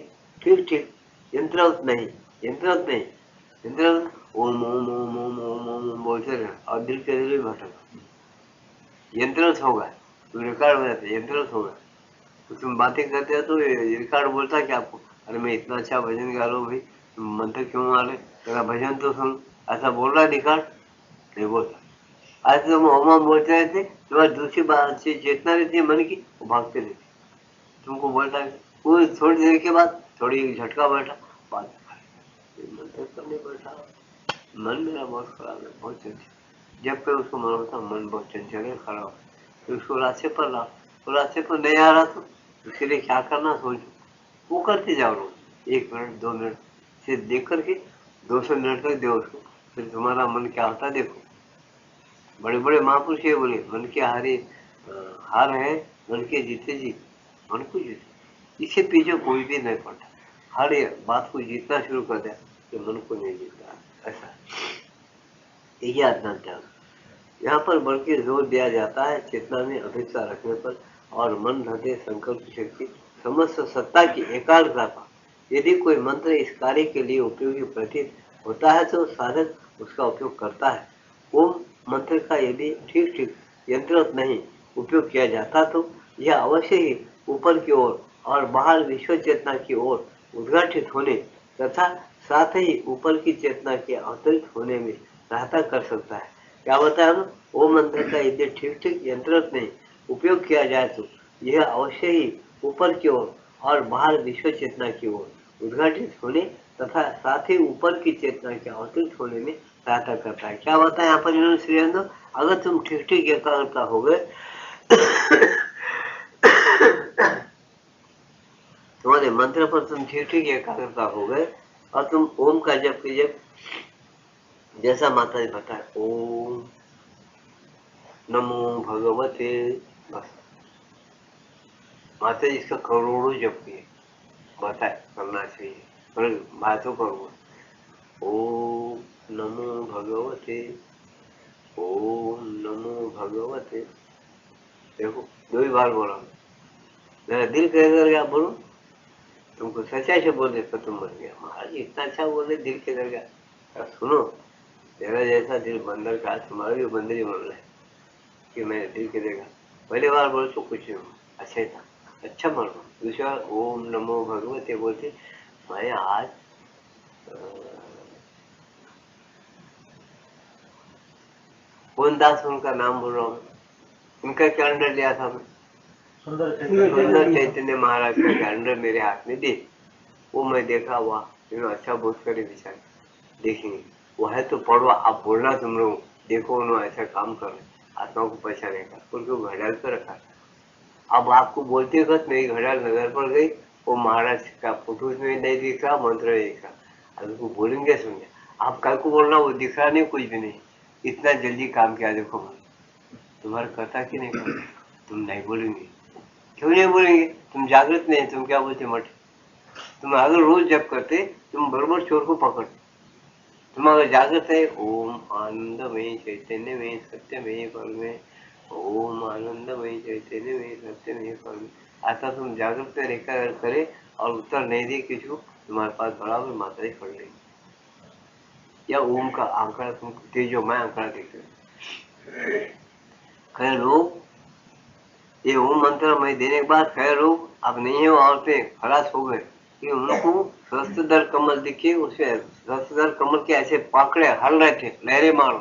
ठीक यंत्रवत नहीं यंत्र ओम ओम ओम ओम ओम ओम ओम बोलते रहे और दिल के दिल में भटक यंत्र होगा, तो रिकॉर्ड हो जाता है, यंत्र होगा। तो तुम बातें करते हो तो रिकॉर्ड बोलता है कि आपको, अरे मैं इतना अच्छा भजन गा रहा हूँ भाई, तुम मंत्र क्यों आ रहे, तेरा भजन तो सुन, ऐसा बोल रहा है रिकॉर्ड? नहीं बोलता। आज तुम ओम ओम बोलते रहते, तुम्हारी दूसरी बात से चेतना रहती है मन की, वो भागते रहती, तुमको बोलता है वो थोड़ी देर के बाद थोड़ी झटका बैठा, बात मंत्र करने बैठा, मन मेरा बहुत खराब है, बहुत चंचल। जब पे उसको मन होता मन बहुत चंचल है, खराब, तो उसको रास्ते पर ला, तो रास्ते पर नहीं आ रहा तो उसके लिए क्या करना सोचो, वो करते जाओ रोज 1 मिनट 2 मिनट से देख करके 200 मिनट तक दो उसको, फिर तुम्हारा मन क्या होता है देखो। बड़े बड़े महापुरुष ये बोले, मन के हारे हार है, मन के जीते जीत, मन को जीते, इससे पीछे कोई भी नहीं पड़ता। हर बात को जीतना शुरू कर दिया तो मन को नहीं जीता, ऐसा यही आत्मा त्याग। यहाँ पर बल्कि जोर दिया जाता है चेतना में अभिक्षा रखने पर और मन हृदय संकल्प शक्ति समस्त सत्ता की एकाग्रता पर। यदि कोई मंत्र इस कार्य के लिए उपयोगी प्रतीत होता है तो साधक उसका उपयोग करता है। ओम मंत्र का यदि ठीक ठीक यंत्र नहीं उपयोग किया जाता तो यह अवश्य ही ऊपर की ओर और बाहर विश्व चेतना की ओर उद्घाटित होने तथा साथ ही ऊपर की चेतना के अवतरित होने में सहायता कर सकता है। क्या बताया ना, ओम मंत्र का यदि ठीक ठीक यंत्र नहीं उपयोग किया जाए तो यह अवश्य ही ऊपर की ओर और बाहर विश्व चेतना की ओर उद्घाटित होने तथा साथ ही ऊपर की चेतना के अवतरित होने में सहायता करता है। क्या बताया यहाँ पर इन्होंने श्री अंदर, अगर तुम ठीक ठीक एकाग्रता हो गए तुम्हारे मंत्र पर तुम ठीक ठीक एकाग्रता हो गए और तुम ओम का जप कीजिए, जैसा माता जी बताए, ओम नमो भगवते, बस माता जी इसका करोड़ों जप किए, बताए करना चाहिए, पर बातों करूँगा, ओम नमो भगवते, ओम नमो भगवते, देखो 2 ही बार बोला, मेरा दिल कह कर गया बोलो, तुमको सच्चाई से बोल देता तुम मर गया, महाराज इतना अच्छा बोले दिल के कर गया। सुनो, तेरा जैसा दिल बंदर का, तुम्हारा भी बंदर ही बोल रहा है कि मैं दिल के देगा, पहली बार बोले तो कुछ नहीं, अच्छा ही था, अच्छा मर रहा, दूसरा ओम नमो भगवते बोलते, मैं आज कौन दास उनका नाम बोल रहा हूँ, उनका कैलेंडर लिया था मैं, सुंदर चैतन्य महाराज का कैलेंडर मेरे हाथ में दे, वो मैं देखा, हुआ अच्छा बहुत करे विचार देखेंगे, वो है तो पढ़ो, आप बोलना तुम लोग देखो उन्होंने ऐसा काम कर रहे, आत्मा को पहचाने का, उनको घड़ियाल पर रखा। अब आपको बोलते वक्त मेरी घड़ियाल नजर पड़ गई, वो महाराज का फोटो में नहीं दिख रहा, मंत्र नहीं दिख रहा, अब उसको बोलेंगे सुनिए, आप कल को बोलना वो दिख रहा नहीं, कुछ भी नहीं, इतना जल्दी काम किया, देखो तुम्हारा करता कि नहीं करता, तुम नहीं बोलेंगे, क्यों नहीं बोलेंगे, तुम जागृत नहीं, तुम क्या बोलते मठ, तुम अगर रोज जब करते तुम बरोबर चोर को पकड़, तुम अगर जागृत है, ओम आनंदमय चैतन्यमय सत्यमय परमे, ओम आनंदमय चैतन्यमय सत्यमय परमे, ऐसा तुम जागृत में रहकर करे और उत्तर नहीं दे किसी, तुम्हारे पास बराबर मात्रा ही पड़ लेगी, या ओम का आंकड़ा तुम तेजोमय आंकड़ा देख रहे, कई लोग ये ओम मंत्र मैं देने के बाद कई लोग अब नहीं है, औरतें खलास हो गए कि उनको सहस्त्रधर कमल दिखे, उसे सहस्त्रधर कमल के ऐसे पाकड़े हल रहे थे, लहरे मार,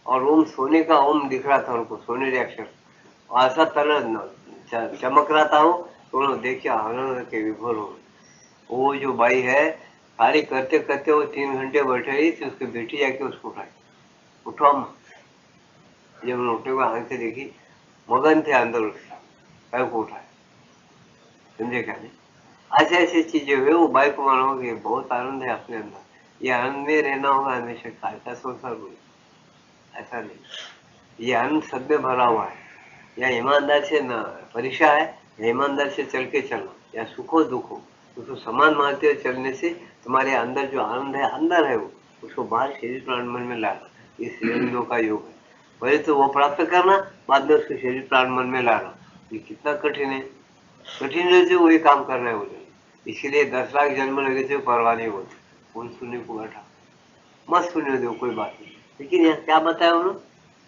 और ओम सोने का ओम दिख रहा था उनको, सोने रिएक्शन ऐसा तरह चमक रहा था, वो तो उन्होंने देखिए आनंद के विभोर हो। वो जो बाई है कार्य करते करते वो 3 घंटे बैठे रही थी, उसकी बेटी जाके उसको उठाई, उठो अम्मा, जब उन्होंने उठने को आंख से देखी, मगन थे अंदर उसके, पैर को उठाए, समझे क्या नहीं, ऐसे ऐसी चीजें हुए, वो बाई को मानो कि बहुत आनंद है अपने अंदर, ये आनंद में रहना होगा हमेशा, खालसा संसार बोले ऐसा नहीं, ये आनंद सब में भरा हुआ है, या ईमानदार से न परीक्षा है, या ईमानदार से चल के चलना, या सुखो दुखो उसको समान मानते हुए चलने से तुम्हारे अंदर जो आनंद है अंदर है, वो उसको बाहर शरीर प्राण मन में लाना, ये शरीरों का योग है, पहले तो वो प्राप्त करना, बाद में उसको शरीर प्राण मन में लाना, ये कितना कठिन है, कठिन रहते वही काम करना है बोले, इसीलिए 10 लाख जन्म लगे थे परवाह नहीं होते, कौन सुनने को बैठा, मत सुनने दो, कोई बात नहीं। लेकिन यहाँ क्या बताया उन्होंने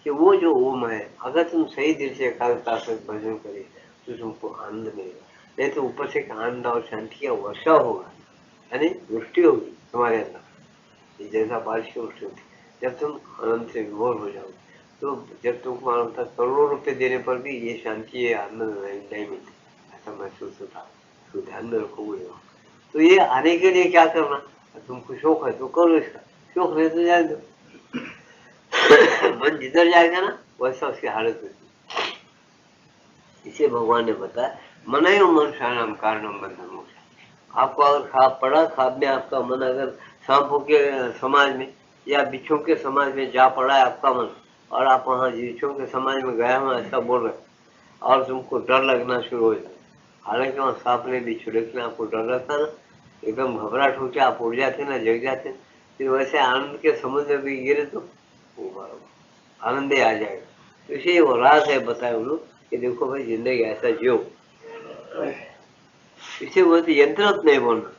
कि वो जो ओम है, अगर तुम सही दिल से एकाग्रता से भजन करे तो तुमको आनंद मिलेगा। नहीं तो ऊपर से आनंद और शांति का वर्षा होगा, यानी वृष्टि होगी तुम्हारे अंदर, जैसा बारिश की वृष्टि होती है। जब तुम आनंद से विभोर हो जाओगे, तो जब तुमको मालूम था करोड़ों रुपए देने पर भी ये शांति, ये आनंद नहीं मिलती, ऐसा महसूस होता। तो ध्यान में रखोगे। तो ये आने के लिए क्या करना, तुमको शौक है तो करो इसका, शौक नहीं तो जाए दो। मन जिधर जाएगा ना वैसा उसकी हालत होती है। इसे भगवान ने बताया, मनयो मन शरणम कारणम बंधन मोक्ष। आपको अगर खाब पड़ा, खाब में आपका मन अगर सांपों के समाज में या बिच्छों के समाज में जा पड़ा है आपका मन, और आप वहाँ बिच्छों के समाज में गया हूँ ऐसा बोल रहे, और तुमको डर लगना शुरू हो जाए, हालांकि वहाँ सांप ने बिच्छू, लेकिन आपको डर लगता ना, एकदम घबराहट होकर आप उड़ जाते ना, जग जाते। फिर वैसे आनंद के समुद्र में भी गिरे तो आनंद ही आ जाएगा। तो इसे वो राज है बताए उन लोग कि देखो भाई जिंदगी ऐसा जियो। इसे बोलते यंत्रत नहीं बोलना,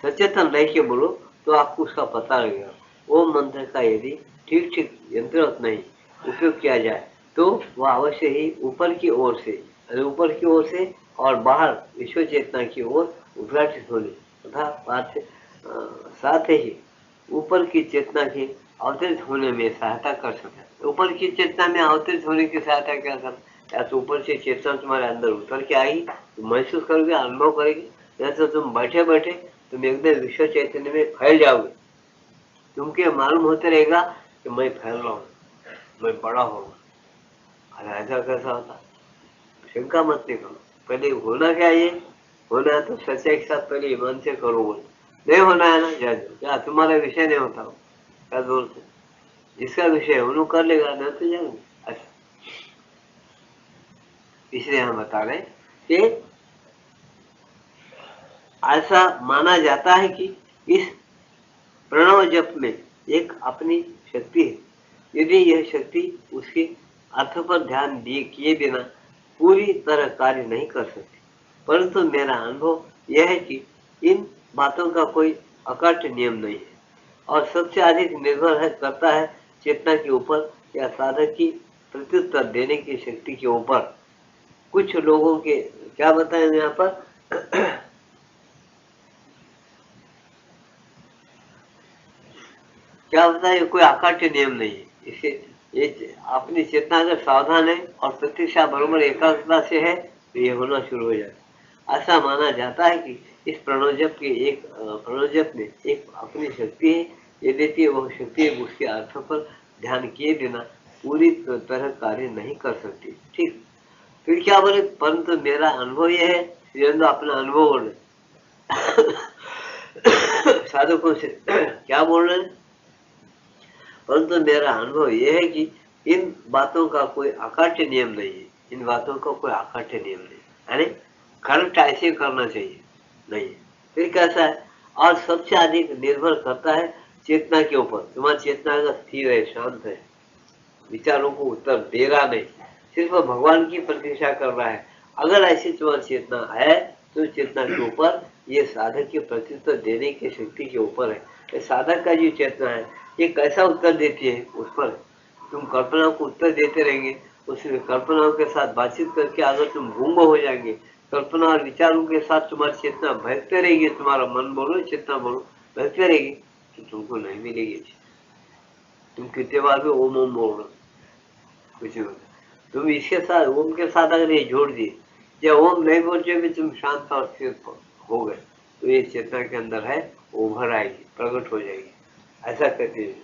सचेतन रह के बोलो तो आपको उसका पता लगेगा। वो मंत्र का यदि ठीक ठीक यंत्रत नहीं उपयोग किया जाए तो वह अवश्य ही ऊपर की ओर से, ऊपर की ओर से और बाहर विश्व चेतना की ओर उद्घाटित होने तथा साथ ही ऊपर की चेतना की अवतरित होने में सहायता कर सके। ऊपर की चेतना में अवतरित होने की सहायता क्या कर, या तो ऊपर से चेतना तुम्हारे अंदर उतर के आएगी, तुम महसूस करोगे, अनुभव करेगी, या तो तुम बैठे बैठे तुम एकदम विश्व चैतन्य में फैल जाओगे। तुमके मालूम होते रहेगा कि मैं फैल रहा हूँ, मैं बड़ा होगा। ऐसा कैसा होता, शंका मत निकलो। पहले होना क्या, ये होना है तो सच्चाई के साथ पहले ईमान से करो, बोल नहीं होना है ना जा दो, क्या तुम्हारा विषय नहीं होता हो, क्या जोर से जिसका विषय है उन्होंने कर लेगा, नहीं तो जाएंगे। अच्छा, इसलिए हम बता रहे कि ऐसा माना जाता है कि इस प्रणव जप में एक अपनी शक्ति है। यदि यह शक्ति उसके अर्थ पर ध्यान दिए किए बिना पूरी तरह कार्य नहीं कर सकती, परंतु मेरा अनुभव यह है कि इन बातों का कोई अकट नियम नहीं है और सबसे अधिक निर्भर है करता है चेतना के ऊपर या साधक की प्रत्युत्तर देने की शक्ति के ऊपर। कुछ लोगों के क्या बताएं यहाँ पर क्या होता है, कोई आकाट्य नियम नहीं है इसे। ये अपनी चेतना अगर सावधान है और प्रतीक्षा बरोबर एकाग्रता से है तो ये होना शुरू हो जाता है। ऐसा माना जाता है कि इस प्रणोजप के एक प्रणोजप में एक अपनी शक्ति है, यद्यपि वह शक्ति उसके अर्थ पर ध्यान किए बिना पूरी तरह कार्य नहीं कर सकती। ठीक, फिर क्या बोले, परंतु मेरा अनुभव यह है, अपना अनुभव बोले साधकों से क्या बोल रहे हैं, परंतु मेरा अनुभव यह है कि इन बातों का कोई अकाट्य नियम नहीं है, इन बातों का कोई अकाट्य नियम नहीं, यानी करेक्ट ऐसे करना चाहिए नहीं। फिर कैसा है, और सबसे अधिक निर्भर करता है चेतना के ऊपर। तुम्हारी चेतना अगर स्थिर है, शांत है, विचारों को उत्तर दे रहा नहीं, सिर्फ भगवान की प्रतीक्षा कर रहा है, अगर ऐसी तुम्हारी चेतना है तो चेतना के ऊपर ये साधक की प्रत्युत्तर देने की शक्ति के ऊपर है। ये साधक का जो चेतना है ये कैसा उत्तर देती है उस पर। तुम कल्पनाओं को उत्तर देते रहेंगे, उस कल्पनाओं के साथ बातचीत करके अगर तुम गुंग हो जाएंगे, कल्पना और विचारों के साथ तुम्हारी चेतना बहकते रहेगी, तुम्हारा मन बोलो चेतना बोलो बहकते रहेगी, तो तुमको नहीं मिलेगी। तुम कितने बार भी ओम ओम बोल रहे, कुछ नहीं होता। तुम इसके साथ ओम के साथ अगर ये जोड़ दिए, या ओम नहीं बोलते भी तुम शांत और स्थिर हो गए, तो ये चेतना के अंदर है, उभर आएगी, प्रकट हो जाएगी। ऐसा कहते हैं।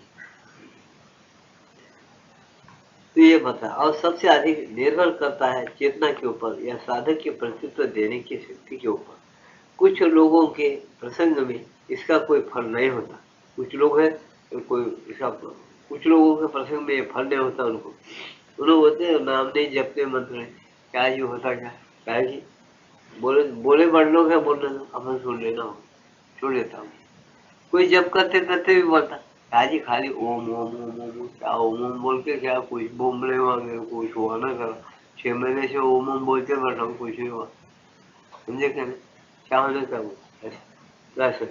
तो ये बता, और सबसे अधिक निर्भर करता है चेतना के ऊपर या साधक के प्रत्युत्तर देने की शक्ति के ऊपर। कुछ लोगों के प्रसंग में इसका कोई फल नहीं होता, कुछ लोग है कोई इसका, कुछ लोगों के प्रसंग में ये फल नहीं होता उनको, उन्होंने बोलते नाम नहीं जपते मंत्र है, क्या ये होता क्या है जी, बोले बोले बड़ लोग है, बोल रहे अपन सुन लेना हो, सुन लेता हूँ। कोई जब करते करते भी बोलता क्या जी, खाली ओम ओम ओम ओम, क्या ओम ओम बोल के क्या कुछ बोमले मांगे, कुछ हुआ ना करा, 6 महीने से ओम ओम बोलते बैठा हूँ, कुछ नहीं हुआ, समझे क्या नहीं, क्या होने का वो ऐसे।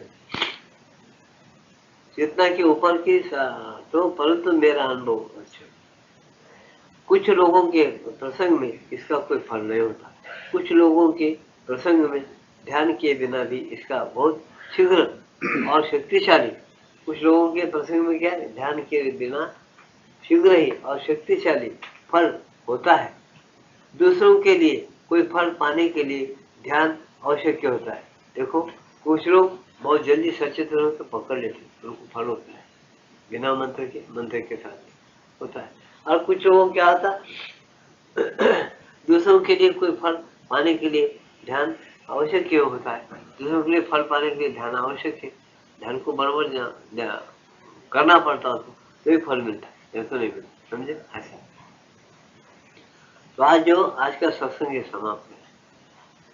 चेतना के ऊपर की तो परंतु मेरा अनुभव अच्छा, कुछ लोगों के प्रसंग में इसका कोई फल नहीं होता, कुछ लोगों के प्रसंग में ध्यान किए बिना भी इसका बहुत शीघ्र और शक्तिशाली, कुछ लोगों के प्रसंग में क्या है, ध्यान किए बिना शीघ्र ही और शक्तिशाली फल होता है। दूसरों के लिए कोई फल पाने के लिए ध्यान आवश्यक होता है। देखो कुछ लोग बहुत जल्दी सचेत होकर पकड़ लेते हैं, उनको फल होता है बिना मंत्र के साथ होता है। और कुछ लोगों क्या होता दूसरों के लिए कोई फल पाने के लिए ध्यान आवश्यक क्यों होता है, दूसरों के लिए फल पाने के लिए ध्यान आवश्यक है, ध्यान को बराबर करना पड़ता हो तो ही फल मिलता है, नहीं तो नहीं मिलता, समझे ऐसा। तो आज का सत्संग ये समाप्त है,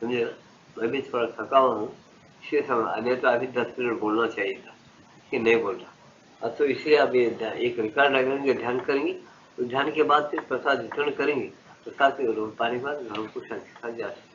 समझे ना। मैं भी थोड़ा थका हुआ हूँ, इसलिए नहीं तो अभी 10 मिनट बोलना चाहिए था कि नहीं बोल रहा। अब तो इसलिए अभी एक रिकॉर्ड लगाएंगे, ध्यान करेंगे, तो ध्यान के बाद फिर प्रसाद वितरण करेंगे, प्रसाद के पाने के बाद हम कुछ जा सकते।